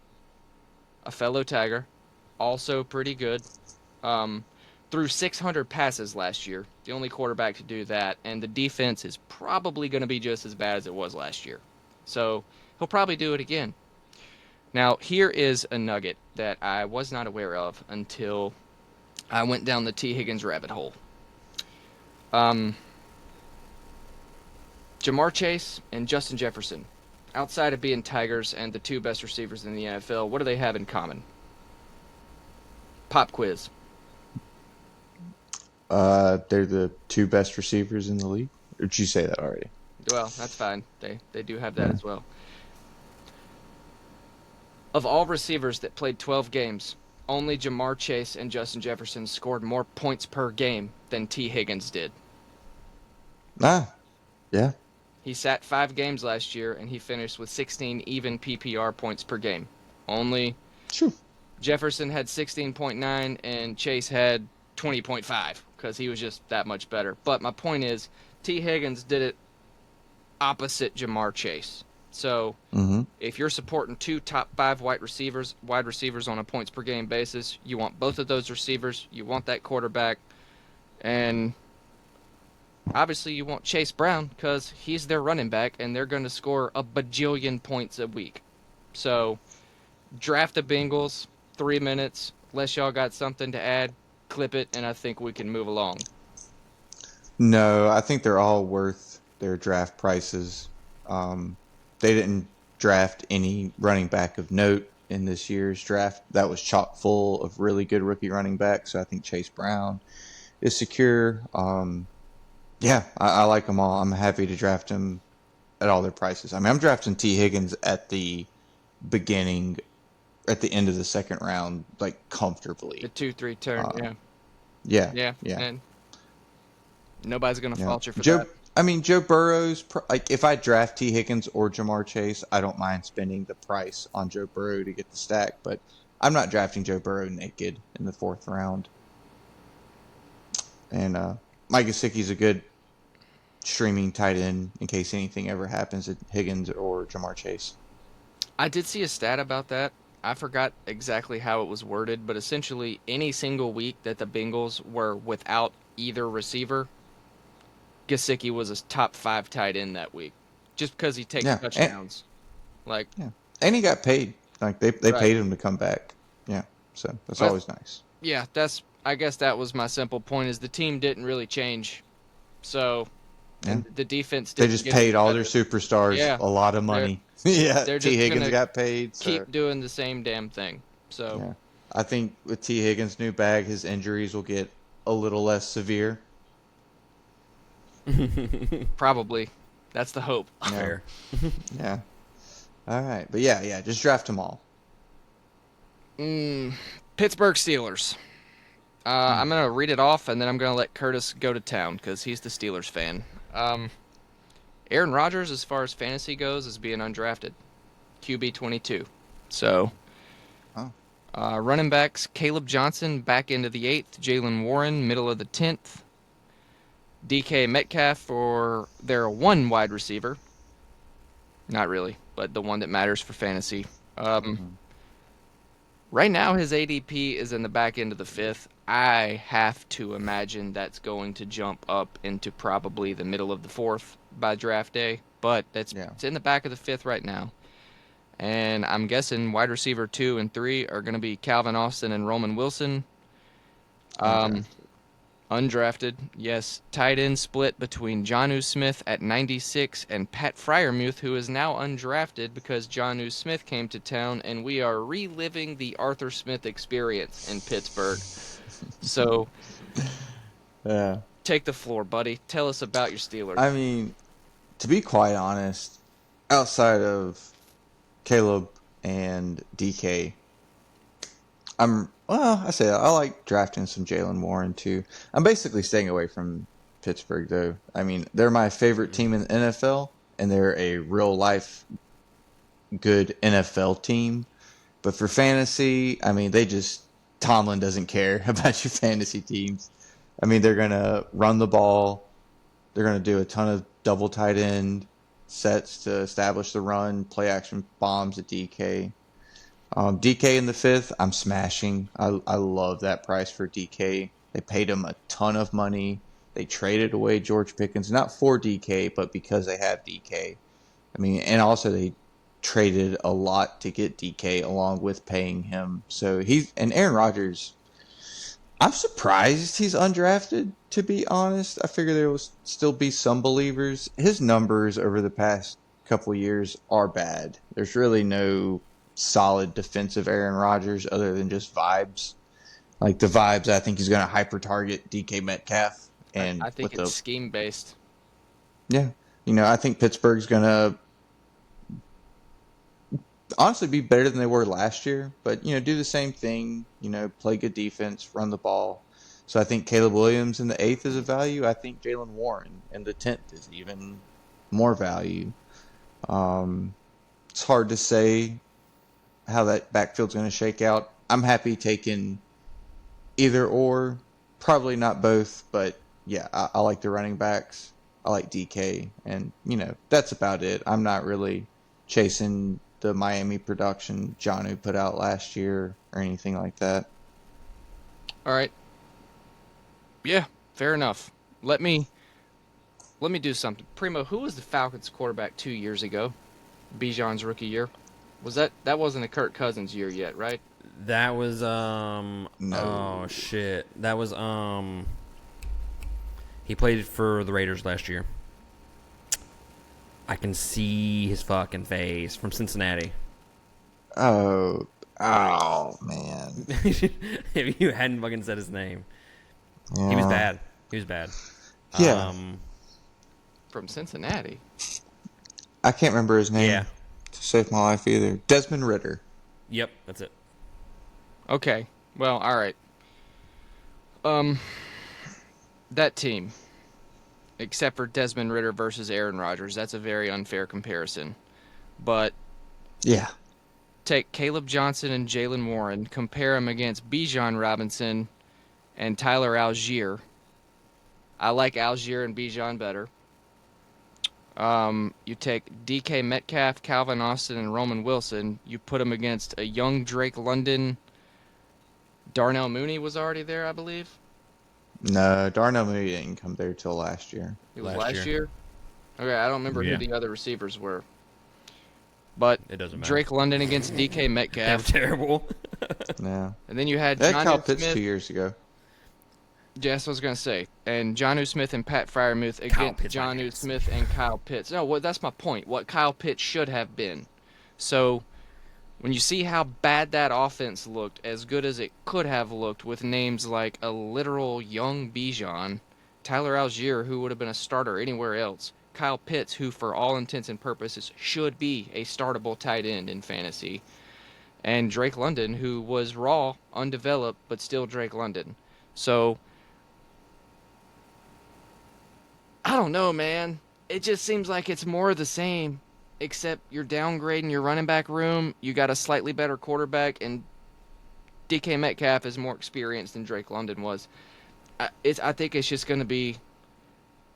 a fellow Tiger, also pretty good. Threw 600 passes last year. The only quarterback to do that. And the defense is probably going to be just as bad as it was last year. So he'll probably do it again. Now, here is a nugget that I was not aware of until I went down the T. Higgins rabbit hole. Jamar Chase and Justin Jefferson, outside of being Tigers and the 2 best receivers in the NFL, what do they have in common? Pop quiz. They're the 2 best receivers in the league. Or did you say that already? Well, that's fine. They do have that as well. Of all receivers that played 12 games, only Jamar Chase and Justin Jefferson scored more points per game than T. Higgins did. Yeah. He sat 5 games last year, and he finished with 16 even PPR points per game. Only True. Jefferson had 16.9, and Chase had 20.5, because he was just that much better. But my point is, T. Higgins did it opposite Jamar Chase. So if you're supporting 2 top 5 wide receivers on a points per game basis, you want both of those receivers, you want that quarterback, and obviously you want Chase Brown because he's their running back and they're going to score a bajillion points a week. So draft the Bengals, 3 minutes, unless y'all got something to add, clip it, and I think we can move along. No, I think they're all worth their draft prices. They didn't draft any running back of note in this year's draft. That was chock full of really good rookie running backs. So I think Chase Brown is secure. Yeah, I like them all. I'm happy to draft them at all their prices. I mean, I'm drafting T. Higgins at the beginning, at the end of the second round, like comfortably. The 2-3 turn, Yeah. yeah. And nobody's going to Yeah. fault you for that. I mean, Joe Burrow's, like, if I draft T. Higgins or Jamar Chase, I don't mind spending the price on Joe Burrow to get the stack, but I'm not drafting Joe Burrow naked in the 4th round. And Mike Gesicki's a good streaming tight end in case anything ever happens to Higgins or Jamar Chase. I did see a stat about that. I forgot exactly how it was worded, but essentially any single week that the Bengals were without either receiver, Gesicki was a top 5 tight end that week, just because he takes touchdowns. And he got paid. Like they Right. paid him to come back. Yeah, so that's Well, always nice. Yeah, I guess that was my simple point. Is the team didn't really change, so Yeah. and the defense They didn't just get any paid all their better. superstars Yeah, a lot of they're money. Yeah, they're T. just Higgins gonna got paid, so keep doing the same damn thing. So yeah. I think with T. Higgins' new bag, his injuries will get a little less severe. probably that's the hope. Yeah, Fair. yeah. All right, but yeah, just draft them all. Pittsburgh Steelers. I'm gonna read it off, and then I'm gonna let Curtis go to town because he's the Steelers fan. Aaron Rodgers, as far as fantasy goes, is being undrafted, QB 22. So, Oh, running backs: Caleb Johnson back into the 8th, Jalen Warren middle of the 10th, DK Metcalf for their one wide receiver. Not really, but the one that matters for fantasy. Right now, his ADP is in the back end of the 5th. I have to imagine that's going to jump up into probably the middle of the 4th by draft day, but yeah. it's in the back of the 5th right now. And I'm guessing wide receiver 2 and 3 are going to be Calvin Austin and Roman Wilson. Um, Undrafted. Undrafted, yes. Tight end split between Jonnu Smith at 96 and Pat Fryermuth, who is now undrafted because Jonnu Smith came to town, and we are reliving the Arthur Smith experience in Pittsburgh. So, Yeah. take the floor, buddy. Tell us about your Steelers. I mean, to be quite honest, outside of Caleb and DK, I like drafting some Jalen Warren too. I'm basically staying away from Pittsburgh though. I mean, they're my favorite team in the NFL, and they're a real life good NFL team. But for fantasy, I mean, Tomlin doesn't care about your fantasy teams. I mean, they're gonna run the ball. They're gonna do a ton of double tight end sets to establish the run, play action bombs at DK. DK in the 5th, I'm smashing. I love that price for DK. They paid him a ton of money. They traded away George Pickens, not for DK, but because they have DK. I mean, and also they traded a lot to get DK along with paying him. So and Aaron Rodgers, I'm surprised he's undrafted, to be honest. I figure there will still be some believers. His numbers over the past couple years are bad. There's really no solid defensive Aaron Rodgers other than just vibes. Like the vibes, I think he's going to hyper target DK Metcalf. And I think it's scheme based. Yeah, I think Pittsburgh's going to honestly be better than they were last year, but do the same thing, play good defense, run the ball. So I think Caleb Williams in the 8th is a value. I think Jalen Warren in the 10th is even more value. It's hard to say how that backfield's going to shake out. I'm happy taking either or, probably not both, but yeah, I like the running backs. I like DK, and that's about it. I'm not really chasing the Miami production Jonnu put out last year or anything like that. All right. Yeah, fair enough. Let me do something. Primo, who was the Falcons quarterback 2 years ago? Bijan's rookie year. That wasn't a Kirk Cousins year yet, right? That was No. oh shit. That was he played for the Raiders last year. I can see his fucking face from Cincinnati. Oh man. If you hadn't fucking said his name. Yeah. He was bad. He was bad. Yeah. From Cincinnati. I can't remember his name Yeah. to save my life either. Desmond Ridder. Yep, that's it. Okay. Well, all right. That team, except for Desmond Ridder versus Aaron Rodgers, that's a very unfair comparison. But Yeah. take Caleb Johnson and Jalen Warren, compare them against Bijan Robinson and Tyler Algier. I like Algier and Bijan better. You take DK Metcalf, Calvin Austin, and Roman Wilson. You put them against a young Drake London. Darnell Mooney was already there, I believe. No, Darnell Mooney didn't come there till last year. It was Last last year. year. Okay, I don't remember Yeah. who the other receivers were. But It doesn't matter. Drake London against DK They were Metcalf. terrible. Yeah. And then you had They had Kyle Jonnu Pitts Smith. 2 years ago. Yes, I was going to say. And Jonnu Smith and Pat Fryermuth Kyle against Pitts, my Jonnu ass. Smith and Kyle Pitts. No, well, that's my point. What Kyle Pitts should have been. So when you see how bad that offense looked, as good as it could have looked with names like a literal young Bijan, Tyler Algier, who would have been a starter anywhere else, Kyle Pitts, who for all intents and purposes should be a startable tight end in fantasy, and Drake London, who was raw, undeveloped, but still Drake London. So I don't know, man. It just seems like it's more of the same, except you're downgrading your running back room. You got a slightly better quarterback, and DK Metcalf is more experienced than Drake London was. I think it's just going to be.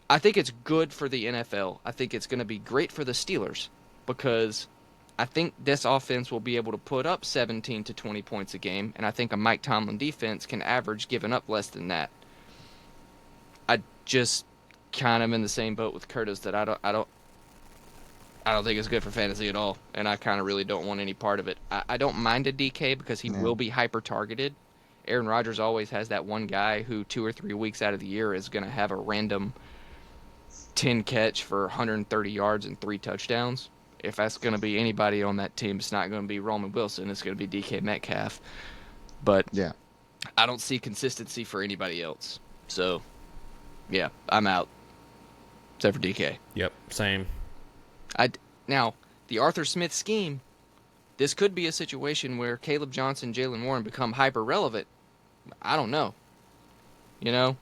I think it's good for the NFL. I think it's going to be great for the Steelers because I think this offense will be able to put up 17 to 20 points a game, and I think a Mike Tomlin defense can average giving up less than that. I just kind of in the same boat with Curtis that I don't think it's good for fantasy at all, and I kind of really don't want any part of it. I don't mind a DK because he will be hyper targeted. Aaron Rodgers always has that one guy who 2 or 3 weeks out of the year is going to have a random 10 catch for 130 yards and 3 touchdowns. If that's going to be anybody on that team, it's not going to be Roman Wilson. It's going to be DK Metcalf. But Yeah. I don't see consistency for anybody else. So, yeah, I'm out. Except for DK. Yep, same. Now, the Arthur Smith scheme, this could be a situation where Caleb Johnson, Jalen Warren become hyper relevant. I don't know. You know?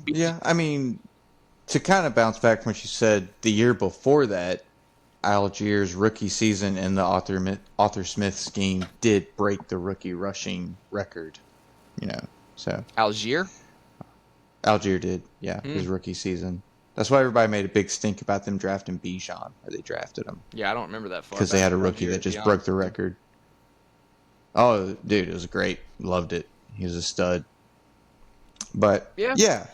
Yeah, I mean, to kind of bounce back from what you said, the year before that, Algier's rookie season in the Arthur Smith scheme did break the rookie rushing record. So Algier? Algier did, yeah, his rookie season. That's why everybody made a big stink about them drafting Bijan, or they drafted him. Yeah, I don't remember that far. Because they had a rookie that just broke the record. Oh, dude, it was great. Loved it. He was a stud. But, yeah.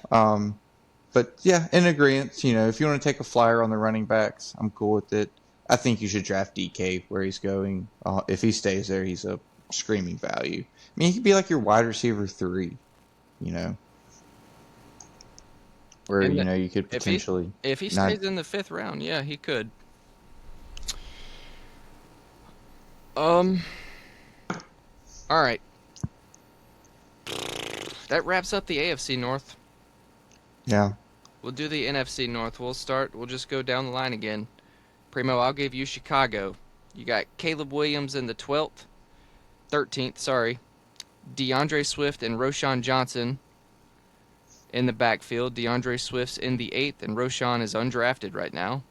But, yeah, in agreement, if you want to take a flyer on the running backs, I'm cool with it. I think you should draft DK where he's going. If he stays there, he's a screaming value. I mean, he could be like your wide receiver 3, Where, you could potentially... If he stays in the 5th round, yeah, he could. All right. That wraps up the AFC North. Yeah. We'll do the NFC North. We'll just go down the line again. Primo, I'll give you Chicago. You got Caleb Williams in the 13th, sorry. DeAndre Swift and Roshan Johnson in the backfield. DeAndre Swift's in the 8th, and Roshan is undrafted right now.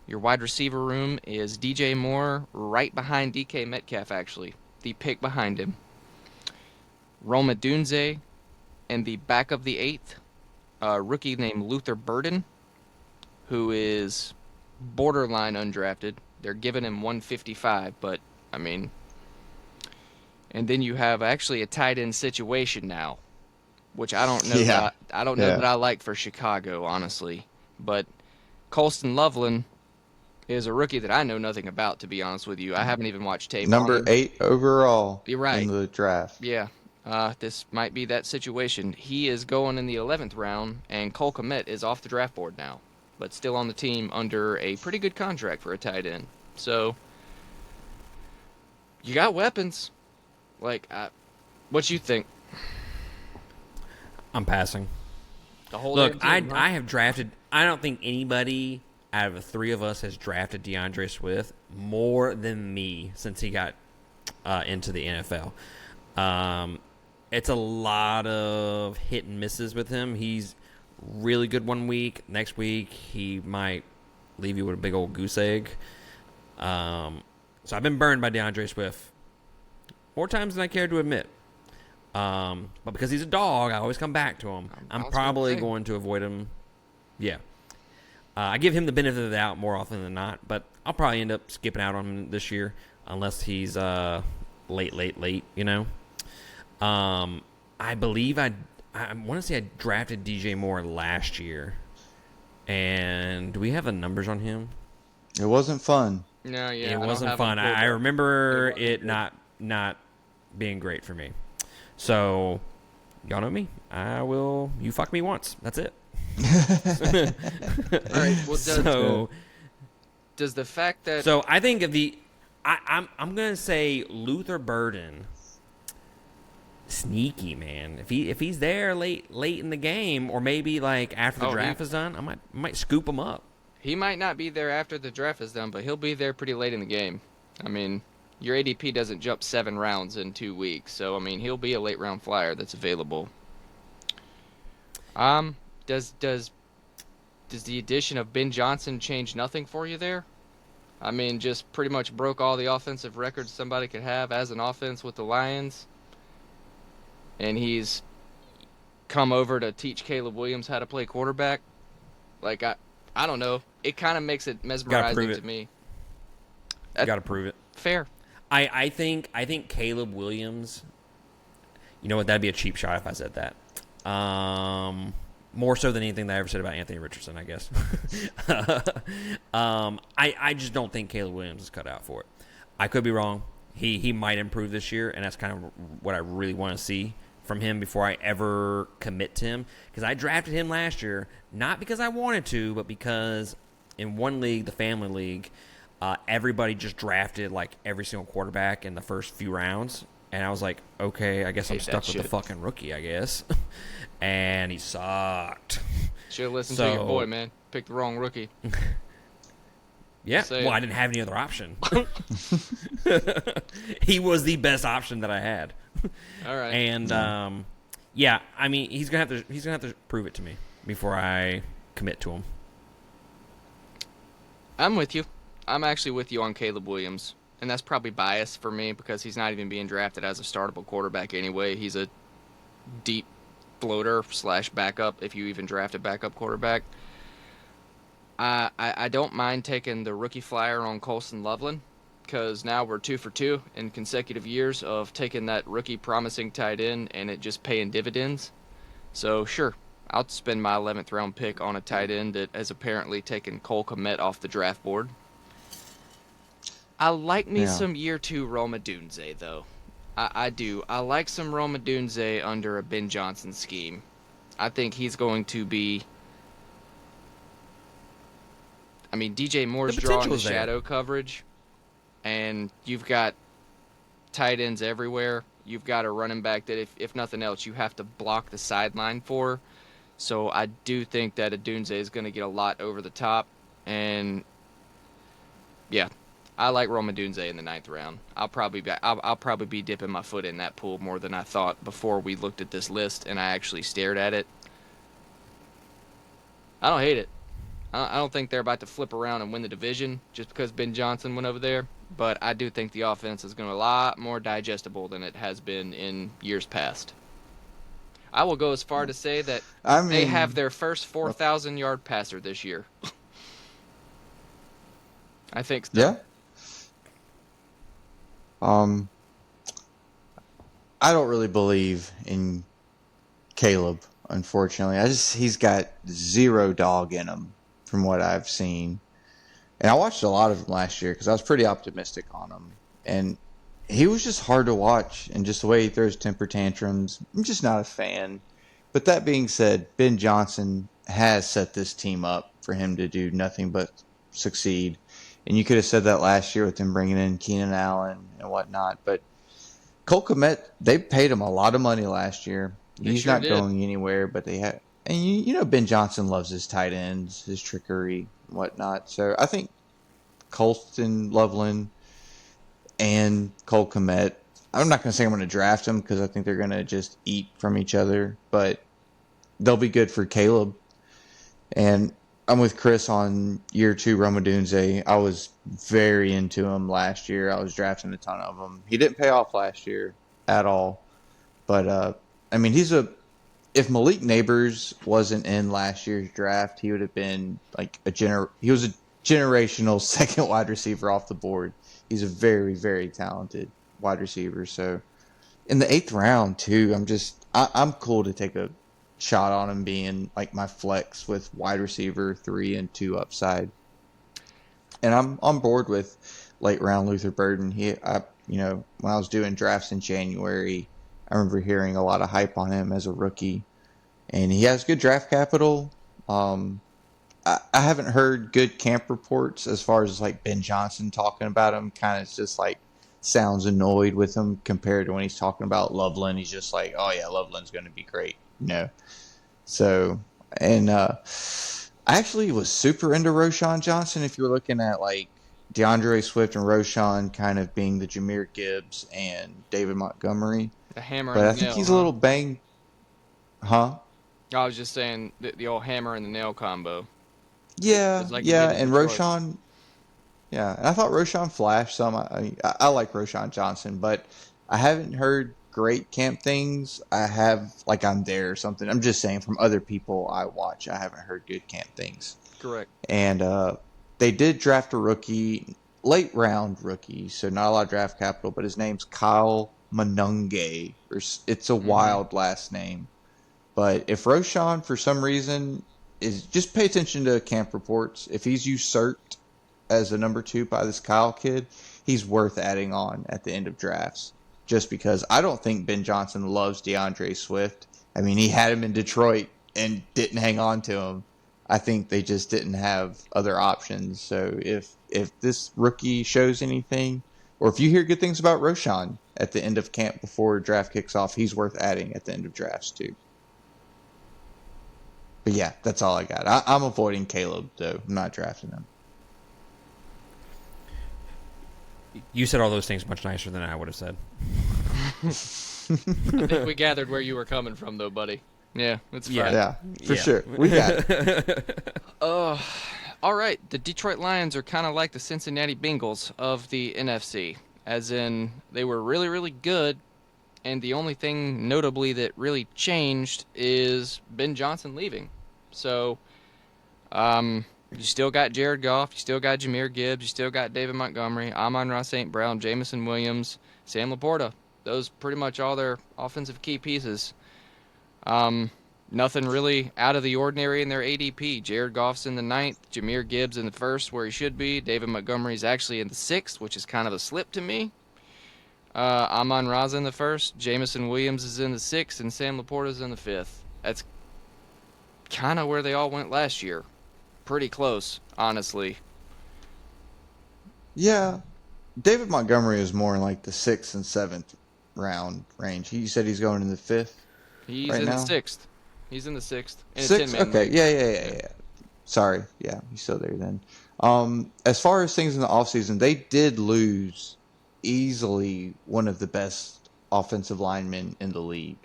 Your wide receiver room is DJ Moore right behind DK Metcalf, actually. The pick behind him. Roma Dunze in the back of the 8th. A rookie named Luther Burden, who is borderline undrafted. They're giving him 155, but, I mean... And then you have actually a tight end situation now, which I don't know. I don't know that I like for Chicago, honestly. But Colston Loveland is a rookie that I know nothing about, to be honest with you. I haven't even watched tape. Number 8 overall You're right. in the draft. Yeah. This might be that situation. He is going in the 11th round, and Cole Kmet is off the draft board now, but still on the team under a pretty good contract for a tight end. So, you got weapons. What you think? I'm passing. The whole Look, I have drafted. I don't think anybody out of the 3 of us has drafted DeAndre Swift more than me since he got into the NFL. It's a lot of hit and misses with him. He's really good one week. Next week, he might leave you with a big old goose egg. So I've been burned by DeAndre Swift more times than I care to admit. But because he's a dog, I always come back to him. I'm probably going to avoid him. Yeah. I give him the benefit of the doubt more often than not, but I'll probably end up skipping out on him this year unless he's late, I believe I want to say I drafted DJ Moore last year. And do we have the numbers on him? It wasn't fun. No, yeah. It wasn't fun. I remember it not being great for me. So, y'all know me. You fuck me once. That's it. All right. Well, does the fact that So I think I'm gonna say Luther Burden. Sneaky, man. If he's there late in the game, or maybe like after the draft is done, I might scoop him up. he might not be there after the draft is done, but he'll be there pretty late in the game. I mean, your ADP doesn't jump 7 rounds in 2 weeks, so I mean he'll be a late round flyer that's available. Does the addition of Ben Johnson change nothing for you there? I mean, just pretty much broke all the offensive records somebody could have as an offense with the Lions. And he's come over to teach Caleb Williams how to play quarterback. Like, I don't know. It kind of makes it mesmerizing to me. You got to prove it. Fair. I think Caleb Williams. You know what? That'd be a cheap shot if I said that. More so than anything that I ever said about Anthony Richardson, I guess. I just don't think Caleb Williams is cut out for it. I could be wrong. He might improve this year, and that's kind of what I really want to see from him before I ever commit to him. Because I drafted him last year, not because I wanted to, but because in one league, the family league, everybody just drafted like every single quarterback in the first few rounds. And I was like, okay, I guess I'm stuck with the fucking rookie, I guess. And he sucked. Should have listened to your boy, man. Picked the wrong rookie. Yeah, well, I didn't have any other option. He was the best option that I had. All right. And yeah, I mean, he's gonna have to prove it to me before I commit to him. I'm with you. I'm actually with you on Caleb Williams. And that's probably biased for me because he's not even being drafted as a startable quarterback anyway. He's a deep floater / backup if you even draft a backup quarterback. I don't mind taking the rookie flyer on Colston Loveland because now we're 2 for 2 in consecutive years of taking that rookie promising tight end and it just paying dividends. So sure, I'll spend my 11th round pick on a tight end that has apparently taken Cole Kmet off the draft board. I like me some year 2 Roma Dunze, though. I do. I like some Roma Dunze under a Ben Johnson scheme. I think he's going to be... I mean, DJ Moore's drawing the shadow coverage, and you've got tight ends everywhere. You've got a running back that, if nothing else, you have to block the sideline for. So I do think that a Dunze is going to get a lot over the top, and yeah... I like Roma Dunze in the 9th round. I'll probably be dipping my foot in that pool more than I thought before we looked at this list and I actually stared at it. I don't hate it. I don't think they're about to flip around and win the division just because Ben Johnson went over there, but I do think the offense is going to be a lot more digestible than it has been in years past. I will go as far to say that they have their first 4,000-yard passer this year. I think so. Yeah. I don't really believe in Caleb, unfortunately. He's got zero dog in him from what I've seen. And I watched a lot of him last year because I was pretty optimistic on him. And he was just hard to watch, and just the way he throws temper tantrums, I'm just not a fan. But that being said, Ben Johnson has set this team up for him to do nothing but succeed. And you could have said that last year with them bringing in Keenan Allen and whatnot. But Cole Kmet, they paid him a lot of money last year. He's not going anywhere, but they have. And you know Ben Johnson loves his tight ends, his trickery and whatnot. So I think Colston Loveland and Cole Kmet, I'm not going to say I'm going to draft them because I think they're going to just eat from each other. But they'll be good for Caleb. And I'm with Chris on year 2 Roma Dunze. I was very into him last year. I was drafting a ton of him. He didn't pay off last year at all. But, I mean, if Malik Neighbors wasn't in last year's draft, he would have been like he was a generational second wide receiver off the board. He's a very, very talented wide receiver. So in the 8th round, too, I'm cool to take a shot on him being like my flex with wide receiver 3 and 2 upside. And I'm on board with late round Luther Burden. when I was doing drafts in January, I remember hearing a lot of hype on him as a rookie, and he has good draft capital. I haven't heard good camp reports as far as like Ben Johnson talking about him. Kind of just like sounds annoyed with him compared to when he's talking about Loveland. He's just like, oh yeah, Loveland's going to be great. So, and I actually was super into Roshan Johnson. If you were looking at like DeAndre Swift and Roshan kind of being the Jahmyr Gibbs and David Montgomery, The hammer but and I the think nail. he's a little banged, huh? I was just saying the old hammer and the nail combo. Yeah, It's like he yeah, did in and Detroit. Roshan, yeah, and I thought Roshan flashed some. I like Roshan Johnson, but I haven't heard great camp things. I have like I'm there or something. I'm just saying from other people I watch, I haven't heard good camp things. Correct. And they did draft a rookie, late round rookie, so not a lot of draft capital, but his name's Kyle Manunge. It's a wild last name. But if Roshan, for some reason, just pay attention to camp reports. If he's usurped as a number 2 by this Kyle kid, he's worth adding on at the end of drafts. Just because I don't think Ben Johnson loves DeAndre Swift. I mean, he had him in Detroit and didn't hang on to him. I think they just didn't have other options. So if this rookie shows anything, or if you hear good things about Roshan at the end of camp before draft kicks off, he's worth adding at the end of drafts too. But yeah, that's all I got. I'm avoiding Caleb, though. I'm not drafting him. You said all those things much nicer than I would have said. I think we gathered where you were coming from, though, buddy. Yeah, that's fine. Yeah, for sure. We got it. All right. The Detroit Lions are kind of like the Cincinnati Bengals of the NFC, as in they were really, really good, and the only thing notably that really changed is Ben Johnson leaving. So, you still got Jared Goff, you still got Jahmyr Gibbs, you still got David Montgomery, Amon-Ra St. Brown, Jamison Williams, Sam Laporta. Those pretty much all their offensive key pieces. Nothing really out of the ordinary in their ADP. Jared Goff's in the 9th, Jahmyr Gibbs in the 1st, where he should be. David Montgomery's actually in the 6th, which is kind of a slip to me. Amon-Ra's in the 1st, Jamison Williams is in the 6th, and Sam Laporta's in the 5th. That's kind of where they all went last year. Pretty close, honestly. Yeah. David Montgomery is more in like the 6th and 7th round range. He said he's going in the 5th. He's right in now? the 6th. He's in the 6th. In a 6th? 10-man Okay. league. Yeah. Sorry. Yeah, he's still there then. As far as things in the offseason, they did lose easily one of the best offensive linemen in the league.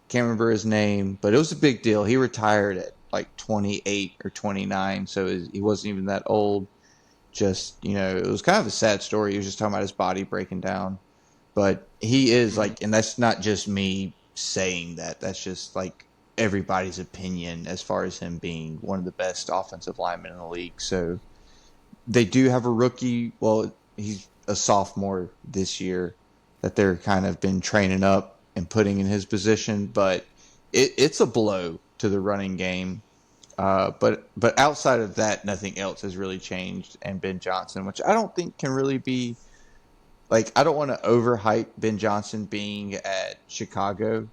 Can't remember his name, but it was a big deal. He retired at like 28 or 29, so he wasn't even that old. Just, it was kind of a sad story. He was just talking about his body breaking down. But he is like, and that's not just me saying that. That's just like everybody's opinion as far as him being one of the best offensive linemen in the league. So they do have a rookie. Well, he's a sophomore this year that they're kind of been training up and putting in his position, but it's a blow to the running game. But outside of that, nothing else has really changed. And Ben Johnson, which I don't think can really be like, I don't want to overhype Ben Johnson being at Chicago,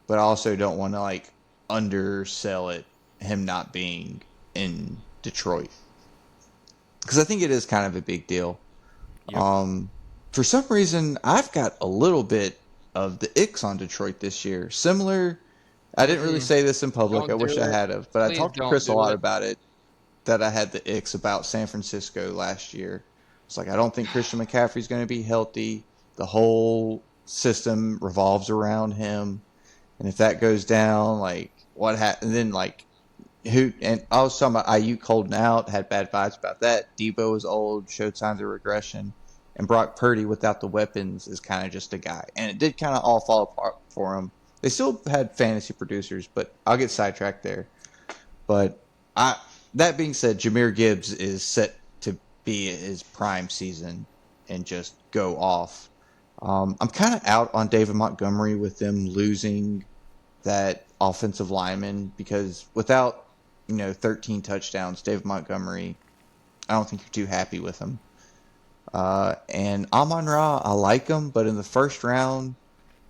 but I also don't want to like undersell it, him not being in Detroit, because I think it is kind of a big deal. Yep. For some reason, I've got a little bit of the icks on Detroit this year. Similar, I didn't really say this in public. I wish I had have, but I talked to Chris a lot about it, that I had the icks about San Francisco last year. It's like, I don't think Christian McCaffrey's going to be healthy. The whole system revolves around him. And if that goes down, like, what happened? Then, like, and I was talking about Ayuk holding out, had bad vibes about that. Debo was old, showed signs of regression. And Brock Purdy, without the weapons, is kind of just a guy. And it did kind of all fall apart for him. They still had fantasy producers, but I'll get sidetracked there. But that being said, Jahmyr Gibbs is set to be his prime season and just go off. I'm kind of out on David Montgomery with them losing that offensive lineman, because without 13 touchdowns, David Montgomery, I don't think you're too happy with him. And Amon-Ra, I like him, but in the first round,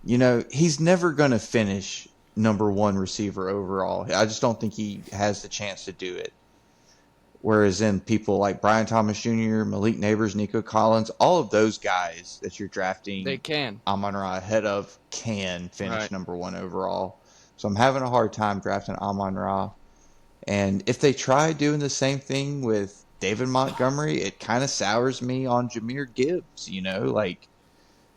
he's never going to finish number one receiver overall. I just don't think he has the chance to do it. Whereas then people like Brian Thomas Jr., Malik Neighbors, Nico Collins, all of those guys that you're drafting, They can. Amon-Ra ahead of can finish Right. number one overall. So I'm having a hard time drafting Amon-Ra. And if they try doing the same thing with David Montgomery, it kind of sours me on Jahmyr Gibbs. Like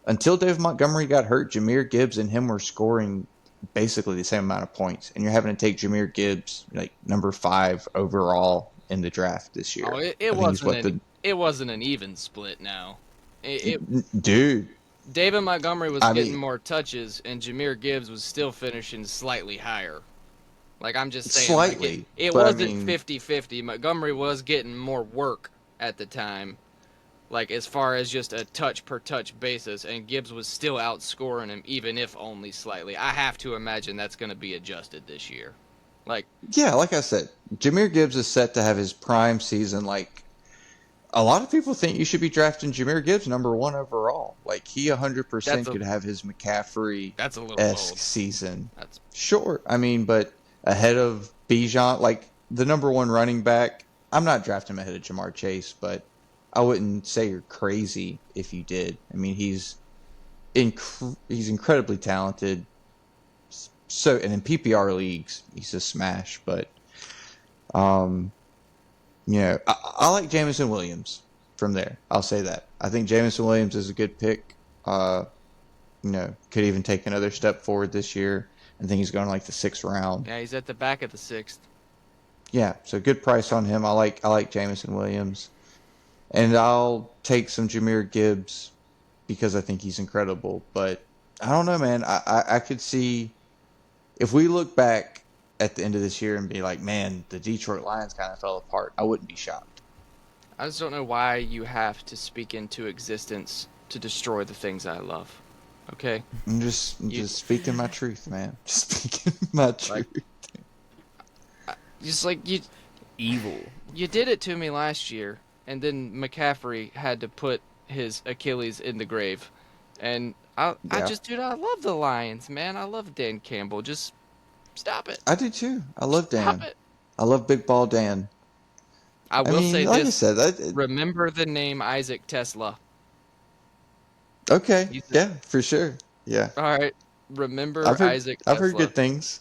until David Montgomery got hurt, Jahmyr Gibbs and him were scoring basically the same amount of points. And you're having to take Jahmyr Gibbs like number 5 overall in the draft this year. Oh, it wasn't an even split now. Dude, David Montgomery was getting more touches, and Jahmyr Gibbs was still finishing slightly higher. Like, I'm just saying. Slightly. Like it but wasn't 50-50. Montgomery was getting more work at the time, like as far as just a touch-per-touch basis, and Gibbs was still outscoring him, even if only slightly. I have to imagine that's going to be adjusted this year. Yeah, like I said, Jahmyr Gibbs is set to have his prime season. Like, a lot of people think you should be drafting Jahmyr Gibbs number 1 overall. Like, he 100% could have his McCaffrey-esque That's a little bold. season. That's Sure. I mean, but ahead of Bijan, like, the number 1 running back, I'm not drafting him ahead of Jamar Chase, but I wouldn't say you're crazy if you did. I mean, he's incredibly talented. So, and in PPR leagues, he's a smash. But, I like Jameson Williams from there. I'll say that. I think Jameson Williams is a good pick. Could even take another step forward this year. I think he's going like the 6th round. Yeah, he's at the back of the 6th. Yeah, so good price on him. I like Jameson Williams. And I'll take some Jahmyr Gibbs because I think he's incredible. But I don't know, man. I could see if we look back at the end of this year and be like, man, the Detroit Lions kind of fell apart, I wouldn't be shocked. I just don't know why you have to speak into existence to destroy the things I love. Okay? I'm just speaking my truth, man. Just speaking my truth. Just like you Evil. You did it to me last year, and then McCaffrey had to put his Achilles in the grave. And I love the Lions, man. I love Dan Campbell. Just stop it. I do too. I love Dan. Stop it. I love Big Ball Dan. I will say like this. I said, Remember the name Isaac Tesla. Okay. Yeah, for sure. Yeah. All right. Remember Isaac Tesla. I've heard good things.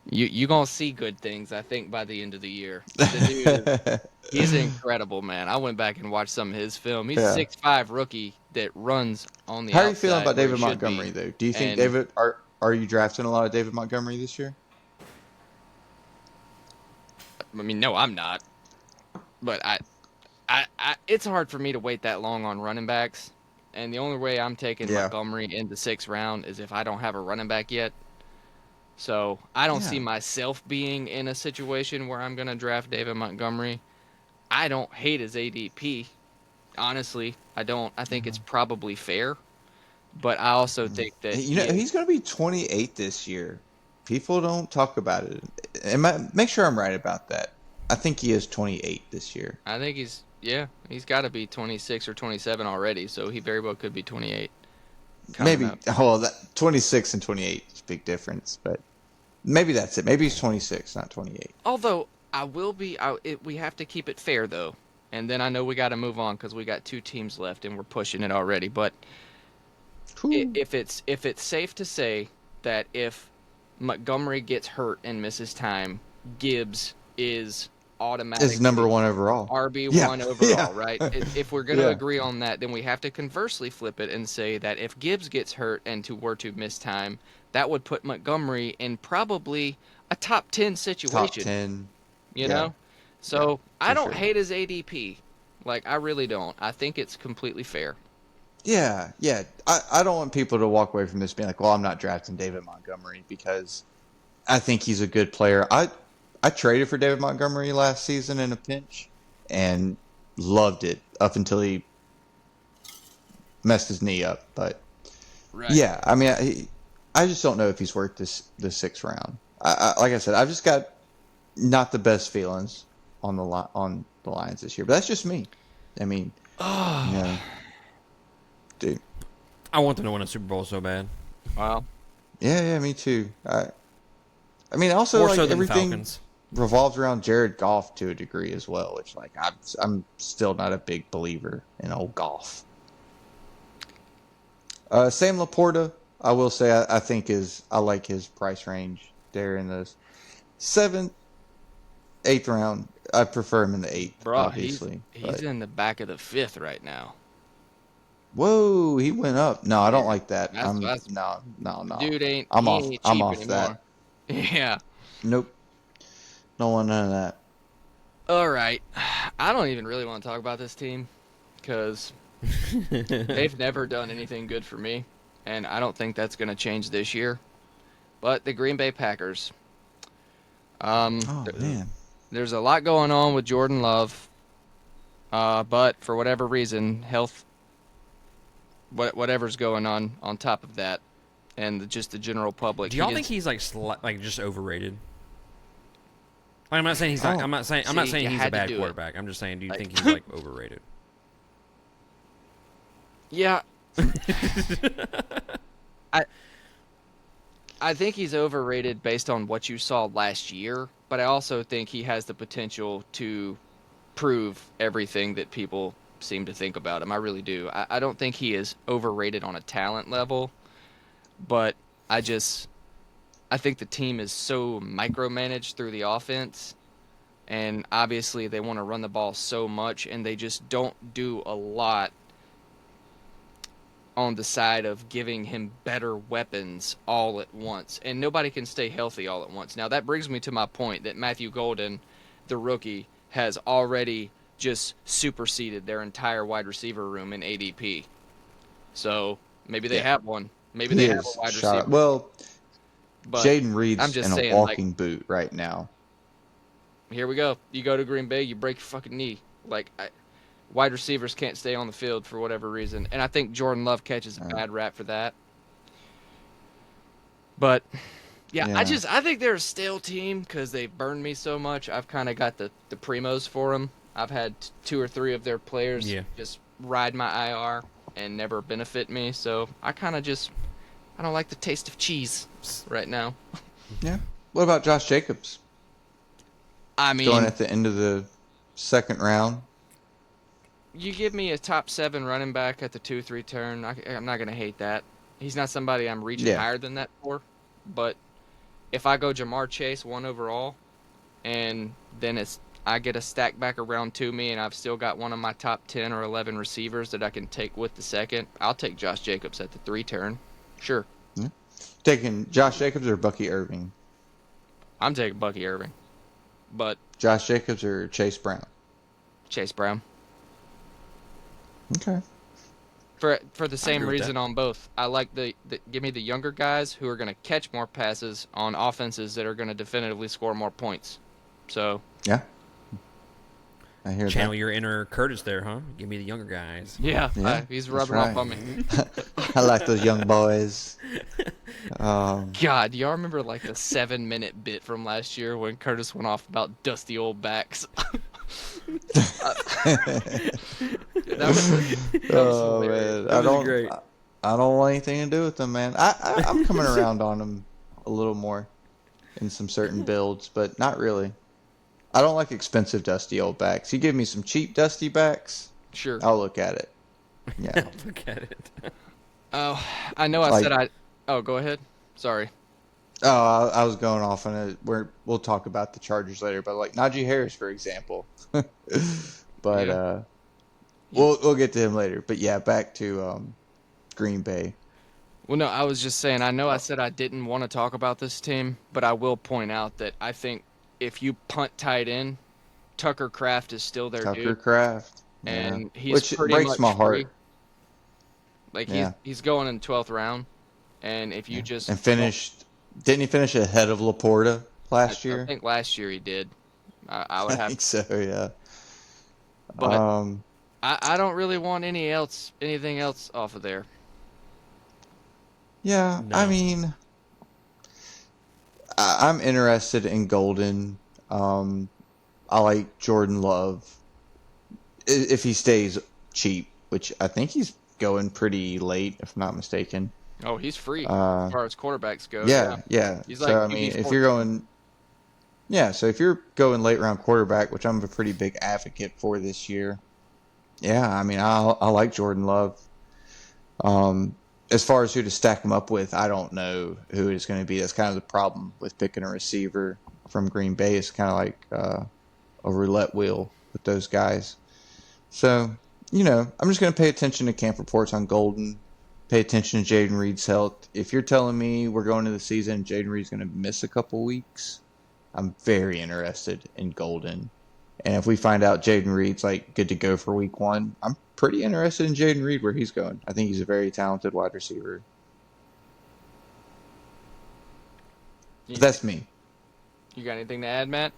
You gonna see good things, I think, by the end of the year. The dude, he's incredible, man. I went back and watched some of his film. He's a 6'5" rookie that runs on the outside. How are you feeling about David Montgomery, though? Do you think are you drafting a lot of David Montgomery this year? I mean, no, I'm not. But it's hard for me to wait that long on running backs. And the only way I'm taking Montgomery in the 6th round is if I don't have a running back yet. So I don't see myself being in a situation where I'm going to draft David Montgomery. I don't hate his ADP. Honestly, I don't. I think it's probably fair. But I also think that he's going to be 28 this year. People don't talk about it. Make sure I'm right about that. I think he is 28 this year. I think he's got to be 26 or 27 already, so he very well could be 28. Maybe. Well, that 26 and 28 is a big difference, but maybe that's it. Maybe he's 26, not 28. Although we have to keep it fair though, and then I know we got to move on because we got 2 teams left and we're pushing it already. But if it's safe to say that if Montgomery gets hurt and misses time, Gibbs is automatically is number 1 overall. RB1 overall, right? If we're going to agree on that, then we have to conversely flip it and say that if Gibbs gets hurt and were to miss time, that would put Montgomery in probably a top 10 situation. Top 10. You know? So I don't hate his ADP. Like, I really don't. I think it's completely fair. Yeah. I don't want people to walk away from this being like, well, I'm not drafting David Montgomery because I think he's a good player. I traded for David Montgomery last season in a pinch and loved it up until he messed his knee up. But yeah, I mean, I just don't know if he's worth the 6th round. Like I said, I've just got not the best feelings on the Lions this year, but that's just me. I mean, Dude. I want them to win a Super Bowl so bad. Wow. Yeah, me too. I mean, also More like so than the everything Falcons. revolves around Jared Goff to a degree as well, which like I'm still not a big believer in old Goff. Sam Laporta, I will say I think I like his price range there in the 7th, 8th round. I prefer him in the 8th, Bro, obviously. he's in the back of the 5th right now. Whoa, he went up. No, I don't like that. That's No. dude ain't I'm he off. ain't I'm cheap off anymore. that. Yeah. Nope. Don't want none of that. All right. I don't even really want to talk about this team because they've never done anything good for me, and I don't think that's going to change this year. But the Green Bay Packers. Oh man. There's a lot going on with Jordan Love, but for whatever reason, health, whatever's going on top of that, and just the general public. Do y'all think he's like just overrated? I'm not saying he's not. I'm not saying he's a bad quarterback. I'm just saying, do you think he's like overrated? Yeah. I think he's overrated based on what you saw last year, but I also think he has the potential to prove everything that people seem to think about him. I really do. I don't think he is overrated on a talent level, but I think the team is so micromanaged through the offense, and obviously they want to run the ball so much, and they just don't do a lot on the side of giving him better weapons all at once. And nobody can stay healthy all at once. Now, that brings me to my point that Matthew Golden, the rookie, has already just superseded their entire wide receiver room in ADP. So maybe they have one. Maybe they have a wide receiver. Well, but Jaden Reed's I'm just in saying, a walking boot right now. Here we go. You go to Green Bay, you break your fucking knee. Wide receivers can't stay on the field for whatever reason. And I think Jordan Love catches a bad rap for that. But, yeah. I think they're a stale team because they've burned me so much. I've kind of got the primos for them. I've had 2 or 3 of their players just ride my IR and never benefit me. So I kind of I don't like the taste of cheese right now. Yeah. What about Josh Jacobs? I mean, going at the end of the 2nd round. You give me a top 7 running back at the 2-3 turn, I'm not going to hate that. He's not somebody I'm reaching higher than that for. But if I go Jamar Chase 1 overall, and then I get a stack back around to me, and I've still got one of my top 10 or 11 receivers that I can take with the 2nd, I'll take Josh Jacobs at the 3 turn. Sure. Yeah. Taking Josh Jacobs or Bucky Irving? I'm taking Bucky Irving. But Josh Jacobs or Chase Brown? Chase Brown. Okay. For the same reason on both. I like give me the younger guys who are going to catch more passes on offenses that are going to definitively score more points. So yeah, I hear Channel that. your inner Curtis there, huh? Give me the younger guys. Yeah, he's rubbing off on me. I like those young boys. God, do y'all remember like the 7-minute bit from last year when Curtis went off about dusty old backs? That was man, That was great. I don't want anything to do with them, man. I'm coming around on them a little more in some certain builds, but not really. I don't like expensive dusty old backs. You give me some cheap dusty backs, sure, I'll look at it. Yeah, Look at it. Oh, I know. I said Oh, go ahead. Sorry. Oh, I was going off on it. We'll talk about the Chargers later, but like Najee Harris, for example. But we'll get to him later. But yeah, back to Green Bay. Well, no, I was just saying. I know I said I didn't want to talk about this team, but I will point out that I think if you punt tight end, Tucker Kraft is still their dude. Tucker Kraft, and he's which pretty breaks much my heart. free. Like he's going in the 12th round, and if you just didn't he finish ahead of Laporta last year? I think last year he did. I would have. I think so, yeah. But I don't really want anything else off of there. Yeah, No. I mean, I'm interested in Golden. I like Jordan Love if he stays cheap, which I think he's going pretty late, if I'm not mistaken. Oh, he's free Uh, as far as quarterbacks go. yeah, yeah. He's So like I QB mean, if 14. you're going, yeah, so if you're going late round quarterback, which I'm a pretty big advocate for this year, yeah, I mean, I like Jordan Love. As far as who to stack him up with, I don't know who it's going to be. That's kind of the problem with picking a receiver from Green Bay. It's kind of like a roulette wheel with those guys. So, I'm just going to pay attention to camp reports on Golden, pay attention to Jaden Reed's health. If you're telling me we're going to the season and Jaden Reed's going to miss a couple weeks, I'm very interested in Golden. And if we find out Jaden Reed's like good to go for week 1, I'm pretty interested in Jaden Reed where he's going. I think he's a very talented wide receiver. But that's me. You got anything to add, Matt?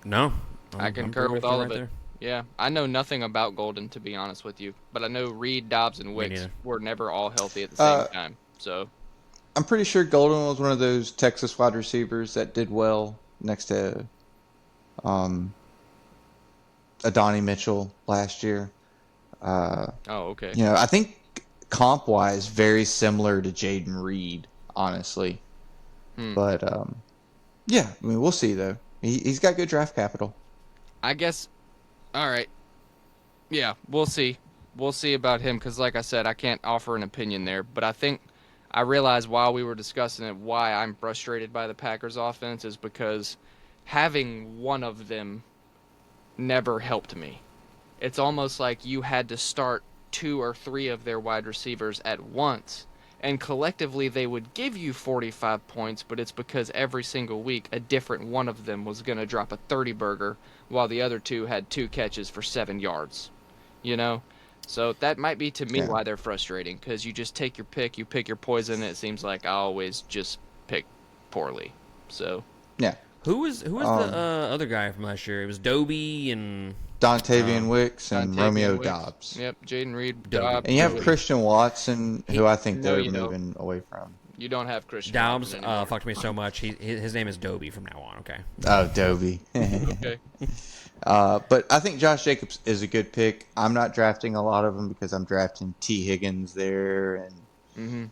No. I concur with all of it. Yeah, I know nothing about Golden, to be honest with you. But I know Reed, Dobbs, and Wicks neither. were never all healthy at the same time. So I'm pretty sure Golden was one of those Texas wide receivers that did well next to Adonai Mitchell last year. oh, okay. I think comp-wise, very similar to Jaden Reed, honestly. But, yeah, I mean, we'll see, though. He's got good draft capital. I guess. All right. Yeah, we'll see. We'll see about him because, like I said, I can't offer an opinion there. But I think I realized while we were discussing it why I'm frustrated by the Packers' offense is because having one of them never helped me. It's almost like you had to start 2 or 3 of their wide receivers at once, and collectively they would give you 45 points, but it's because every single week a different one of them was going to drop a 30-burger while the other 2 had 2 catches for 7 yards. So that might be to me why they're frustrating, because you just take your pick, you pick your poison, and it seems like I always just pick poorly. So yeah. Who was the other guy from last year? It was Doby and Dontavian Wicks and Dontavian Romeo Wicks. Dobbs. Yep, Jaden Reed, Doby. Dobbs. And you have Doby. Christian Watson, who I think No, they're you don't. moving away from. You don't have Christian Dobbs. Watson anymore. Fucked me so much. His name is Doby from now on. Okay. Oh, Dobie. Okay. But I think Josh Jacobs is a good pick. I'm not drafting a lot of them because I'm drafting T. Higgins there, and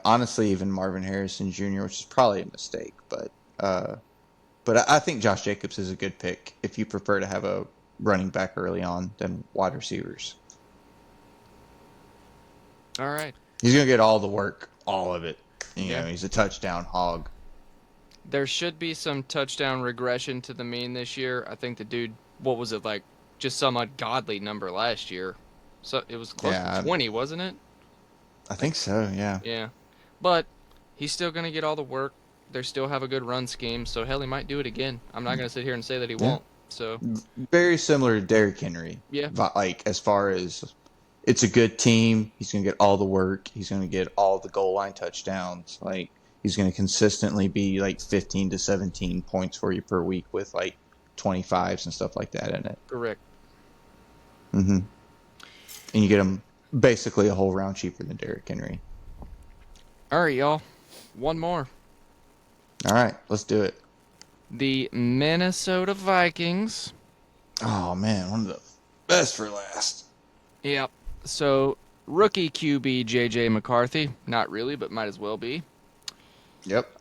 honestly, even Marvin Harrison Jr., which is probably a mistake. But I think Josh Jacobs is a good pick if you prefer to have a running back early on than wide receivers. All right. He's gonna get all the work, all of it. Yeah. He's a touchdown hog. There should be some touchdown regression to the mean this year. I think the dude, what was it, like just some ungodly number last year. So it was close to 20, wasn't it? I think so, yeah. Yeah. But he's still going to get all the work. They still have a good run scheme, so hell, he might do it again. I'm not going to sit here and say that he won't. So very similar to Derrick Henry. Yeah. Like, as far as it's a good team, he's going to get all the work. He's going to get all the goal line touchdowns. Like, he's going to consistently be like 15 to 17 points for you per week with like 25s and stuff like that in it. Correct. Mm-hmm. And you get him basically a whole round cheaper than Derrick Henry. All right, y'all. One more. All right, let's do it. The Minnesota Vikings. Oh, man, one of the best for last. Yep. So, rookie QB J.J. McCarthy. Not really, but might as well be. Yep.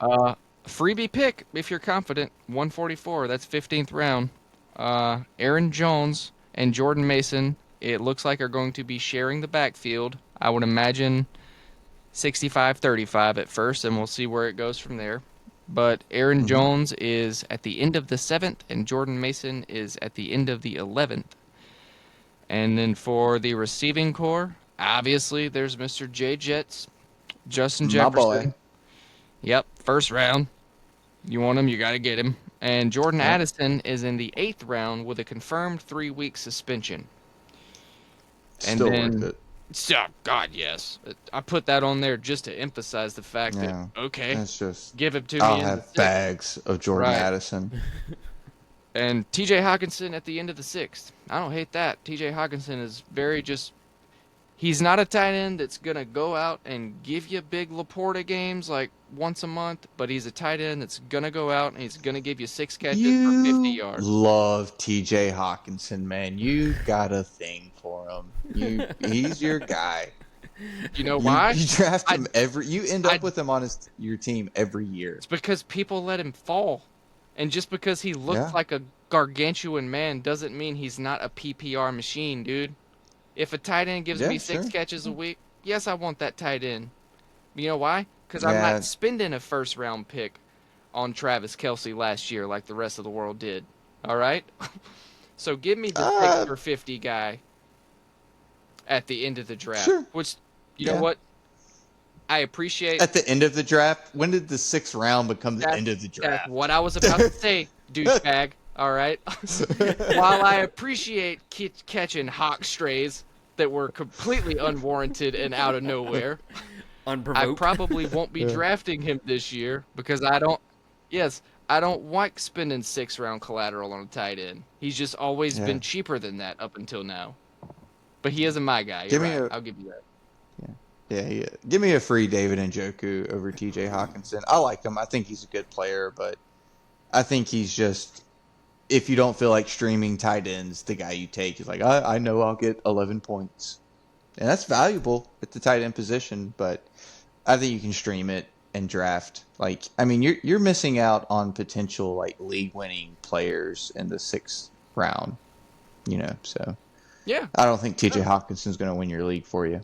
Freebie pick, if you're confident. 144. That's 15th round. Aaron Jones and Jordan Mason, it looks like, are going to be sharing the backfield. I would imagine 65-35 at first, and we'll see where it goes from there. But Aaron Jones is at the end of the 7th, and Jordan Mason is at the end of the 11th. And then for the receiving core, obviously there's Mr. J. Jets, Justin Jefferson. My boy. Yep, first round. You want him, you got to get him. And Jordan Addison is in the 8th round with a confirmed 3-week suspension. And Still then, worth it. Oh, God, yes. I put that on there just to emphasize the fact that, okay, It's just, give it to I'll me in the have 6th. bags of Jordan Right. Addison. And T.J. Hawkinson at the end of the 6th. I don't hate that. T.J. Hawkinson is very just... He's not a tight end that's going to go out and give you big Laporta games like once a month, but he's a tight end that's going to go out and he's going to give you 6 catches for 50 yards. Love TJ Hawkinson, man. You got a thing for for him. He's your guy. You know why? You draft him you end up I- with him on your team every year. It's because people let him fall. And just because he looks Yeah. like a gargantuan man doesn't mean he's not a PPR machine, dude. If a tight end gives me 6 sure. catches a week, yes, I want that tight end. You know why? Because I'm Yeah. not spending a first-round pick on Travis Kelce last year like the rest of the world did. All right? So give me the 6 for 50 guy at the end of the draft. Sure. Which, you know what? I appreciate. At the end of the draft? When did the 6th round become the end of the That's draft? what I was about to say, douchebag. All right? While I appreciate catching hawk strays that were completely unwarranted and out of nowhere, I Unprovoked. probably won't be drafting him this year because I don't like spending 6th-round collateral on a tight end. He's just always been cheaper than that up until now. But he isn't my guy. I'll give you that. Yeah. Give me a free David Njoku over TJ Hawkinson. I like him. I think he's a good player, but I think he's just, if you don't feel like streaming tight ends, the guy you take is like, I know I'll get 11 points. And that's valuable at the tight end position, but I think you can stream it and draft. Like, I mean, you're missing out on potential like league-winning players in the 6th round, so. Yeah. I don't think TJ Hawkinson's going to win your league for you.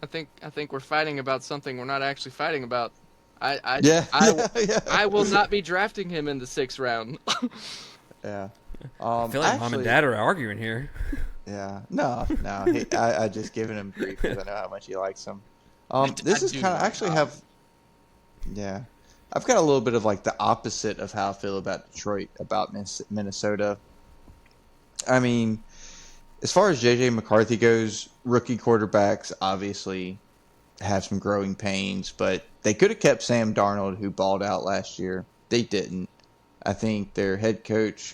I think we're fighting about something we're not actually fighting about. I will not be drafting him in the 6th round. Yeah. I feel like mom and dad are arguing here. Yeah. No. I just giving him grief because I know how much he likes him. This is kind of actually have. Yeah, I've got a little bit of like the opposite of how I feel about Detroit, about Minnesota. I mean, as far as JJ McCarthy goes, rookie quarterbacks obviously have some growing pains, but they could have kept Sam Darnold, who balled out last year. They didn't. I think their head coach,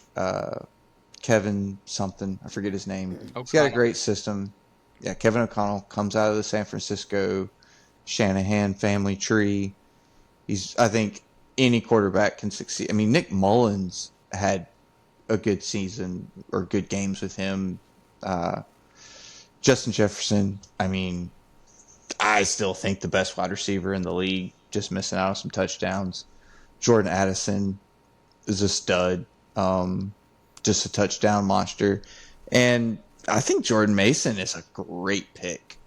Kevin something, I forget his name. O'Connell. He's got a great system. Yeah, Kevin O'Connell comes out of the San Francisco Shanahan family tree. I think any quarterback can succeed. I mean, Nick Mullins had a good season or good games with him. Justin Jefferson, I mean, I still think the best wide receiver in the league, just missing out on some touchdowns. Jordan Addison is a stud, just a touchdown monster. And I think Jordan Mason is a great pick.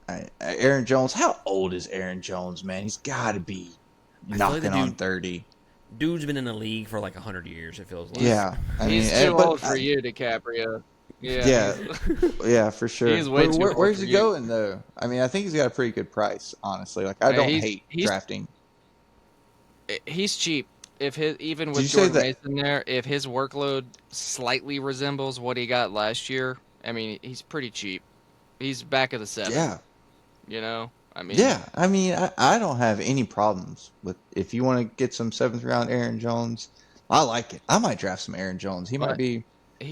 Aaron Jones, how old is Aaron Jones, man? He's got to be knocking on 30. Dude's been in the league for like 100 years, it feels like. Yeah. He's too old for you, DiCaprio. Yeah, for sure. He's way too old where's for he you. going, though? I mean, I think he's got a pretty good price, honestly. Like, I don't hate drafting. He's cheap. Even Did with you say Jordan that- Mason there, if his workload slightly resembles what he got last year, I mean, he's pretty cheap. He's back of the 7. Yeah. I mean. Yeah, I mean, I don't have any problems with if you want to get some 7th round Aaron Jones. I like it. I might draft some Aaron Jones. He might be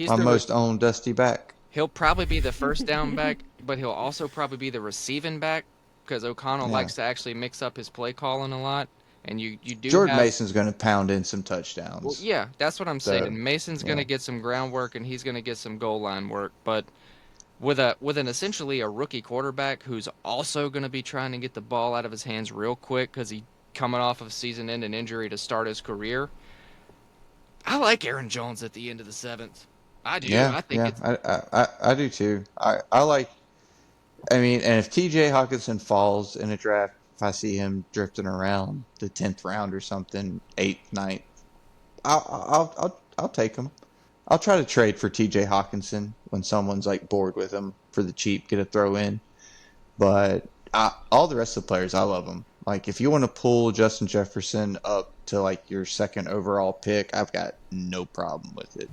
my most owned dusty back. He'll probably be the first down back, but he'll also probably be the receiving back because O'Connell likes to actually mix up his play calling a lot. And you do Jordan Mason's going to pound in some touchdowns. Well, yeah, that's what I'm saying. Mason's going to get some groundwork and he's going to get some goal line work, but with an essentially a rookie quarterback who's also going to be trying to get the ball out of his hands real quick because he's coming off of season-ending injury to start his career. I like Aaron Jones at the end of the 7th. I do. Yeah, I think I do too. I like. I mean, and if T.J. Hawkinson falls in a draft, if I see him drifting around the 10th round or something, 8th, 9th, I'll take him. I'll try to trade for T.J. Hawkinson when someone's like bored with him for the cheap, get a throw in. But all the rest of the players, I love them. Like if you want to pull Justin Jefferson up to like your 2nd overall pick, I've got no problem with it.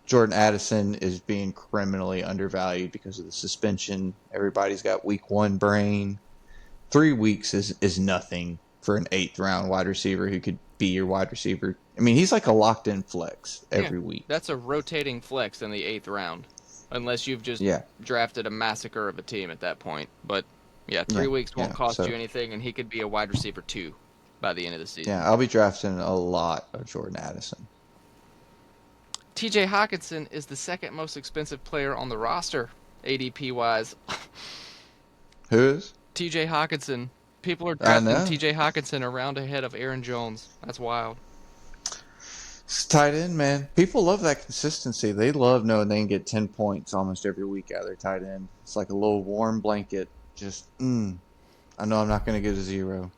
Jordan Addison is being criminally undervalued because of the suspension. Everybody's got week 1 brain. 3 weeks is nothing for an 8th round wide receiver who could be your wide receiver. I mean, he's like a locked in flex every week. That's a rotating flex in the 8th round, unless you've just drafted a massacre of a team at that point. But yeah, 3 weeks won't cost you anything, and he could be a wide receiver 2 by the end of the season. Yeah, I'll be drafting a lot of Jordan Addison. TJ Hawkinson is the 2nd most expensive player on the roster ADP wise. Who is? TJ Hawkinson. People are I drafting know. TJ Hawkinson a round ahead of Aaron Jones. That's wild. It's tight end, man. People love that consistency. They love knowing they can get 10 points almost every week out of their tight end. It's like a little warm blanket. Just, I know I'm not going to get a 0.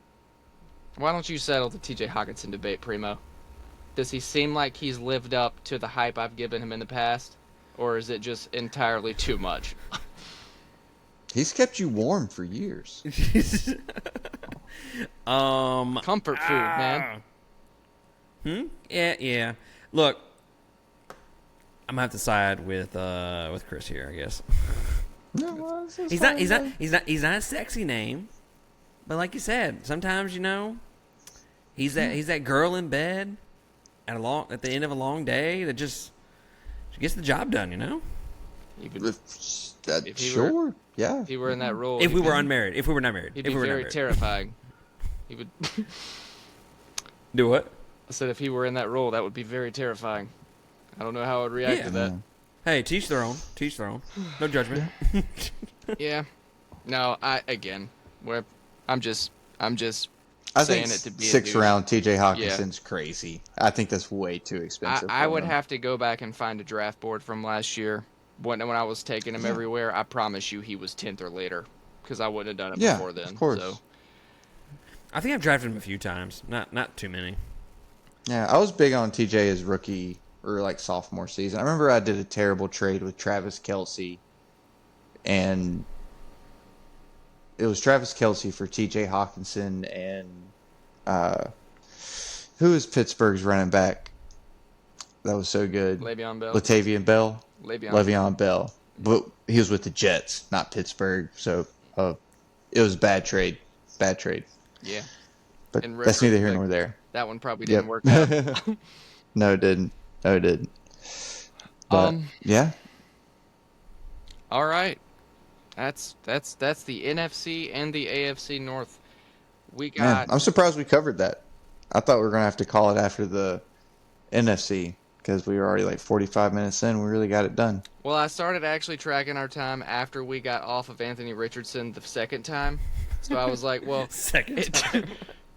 Why don't you settle the TJ Hawkinson debate, Primo? Does he seem like he's lived up to the hype I've given him in the past? Or is it just entirely too much? He's kept you warm for years. Comfort food, man. Yeah. Look, I'm gonna have to side with Chris here, I guess. No, well, this is He's fine, not a sexy name, but like you said, sometimes he's that girl in bed at the end of a long day that just gets the job done, If he Sure. Yeah. If he were in that role, If we were unmarried, if we were not married, he'd if be we were not very married. terrifying. He would. Do what? I said if he were in that role, that would be very terrifying. I don't know how I would react Yeah. to that. Hey, teach their own. Teach their own. No judgment. Yeah. No, I'm just I saying think it to be a 6th douche. round TJ Hawkinson's crazy. I think that's way too expensive. I for would him. have to go back and find a draft board from last year when I was taking him everywhere. I promise you he was 10th or later because I wouldn't have done it before then. Of course. So. I think I've drafted him a few times. Not too many. Yeah, I was big on TJ his rookie or like sophomore season. I remember I did a terrible trade with Travis Kelce, and it was Travis Kelce for TJ Hawkinson and who is Pittsburgh's running back? That was so good. Le'Veon Bell. Latavian Bell. Le'Veon. Le'Veon Bell. But he was with the Jets, not Pittsburgh. So it was a bad trade. Bad trade. Yeah. But In that's neither here retrospect, nor there. That one probably didn't work out. No, it didn't. But yeah. All right. That's the NFC and the AFC North. We Man, got I'm surprised we covered that. I thought we were going to have to call it after the NFC because we were already like 45 minutes in. We really got it done. Well, I started actually tracking our time after we got off of Anthony Richardson the second time. So I was like, well,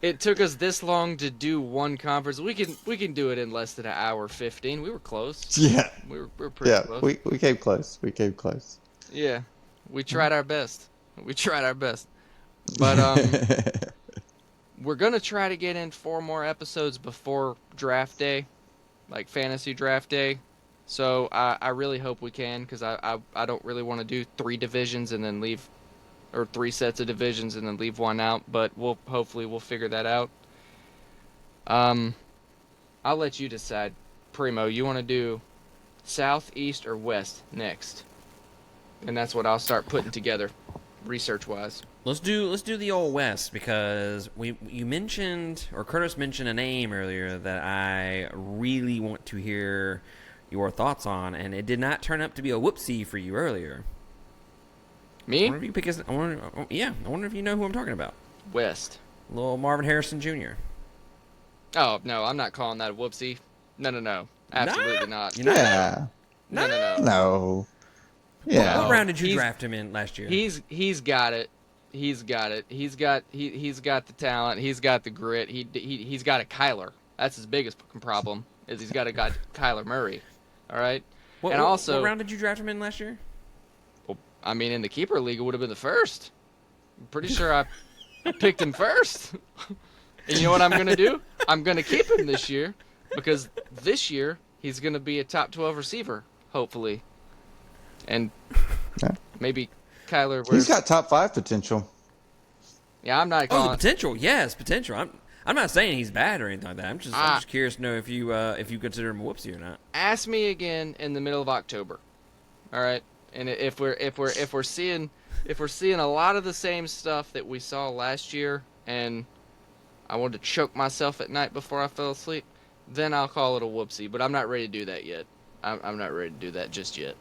it took us this long to do one conference. We can do it in less than an hour 15. We were close. Yeah. We were pretty close. We came close. We came close. Yeah. We tried our best. But we're going to try to get in 4 more episodes before draft day, like fantasy draft day. So I really hope we can because I don't really want to do 3 divisions and then leave, or 3 sets of divisions and then leave one out. But hopefully we'll figure that out. I'll let you decide, Primo. You want to do South, East, or West next? And that's what I'll start putting together, research-wise. Let's do the old West because you mentioned, or Curtis mentioned, a name earlier that I really want to hear your thoughts on, and it did not turn up to be a whoopsie for you earlier. Me? I wonder if you pick his, I wonder if you know who I'm talking about. West. Little Marvin Harrison Jr. Oh, no, I'm not calling that a whoopsie. No. Absolutely not. You're not? Yeah. No. No. Yeah. What round did you draft him in last year? He's got it. He's got the talent. He's got the grit. He's got a Kyler. That's his biggest problem. Is he's got a guy Kyler Murray. All right. What round did you draft him in last year? Well, I mean, in the keeper league, it would have been the first. I'm pretty sure I picked him first. And you know what I'm gonna do? I'm gonna keep him this year because this year he's gonna be a top 12 receiver, hopefully. And maybe Kyler. He's got top 5 potential. Yeah, I'm not Oh, calling. the potential. Yes, potential. I'm not saying he's bad or anything like that. I'm just curious to know if you consider him a whoopsie or not. Ask me again in the middle of October. All right, and if we're seeing a lot of the same stuff that we saw last year, and I wanted to choke myself at night before I fell asleep, then I'll call it a whoopsie. But I'm not ready to do that yet. I'm not ready to do that just yet.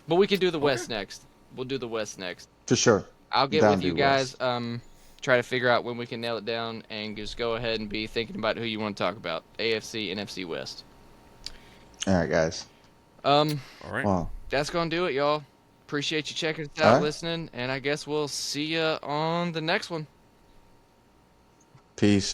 But we can do the West next. We'll do the West next. For sure. I'll get Down with to you West. guys. Try to figure out when we can nail it down, and just go ahead and be thinking about who you want to talk about. AFC, NFC West. All right, guys. All right. Well, That's gonna do it, y'all. Appreciate you checking us All out, right. listening, and I guess we'll see you on the next one. Peace.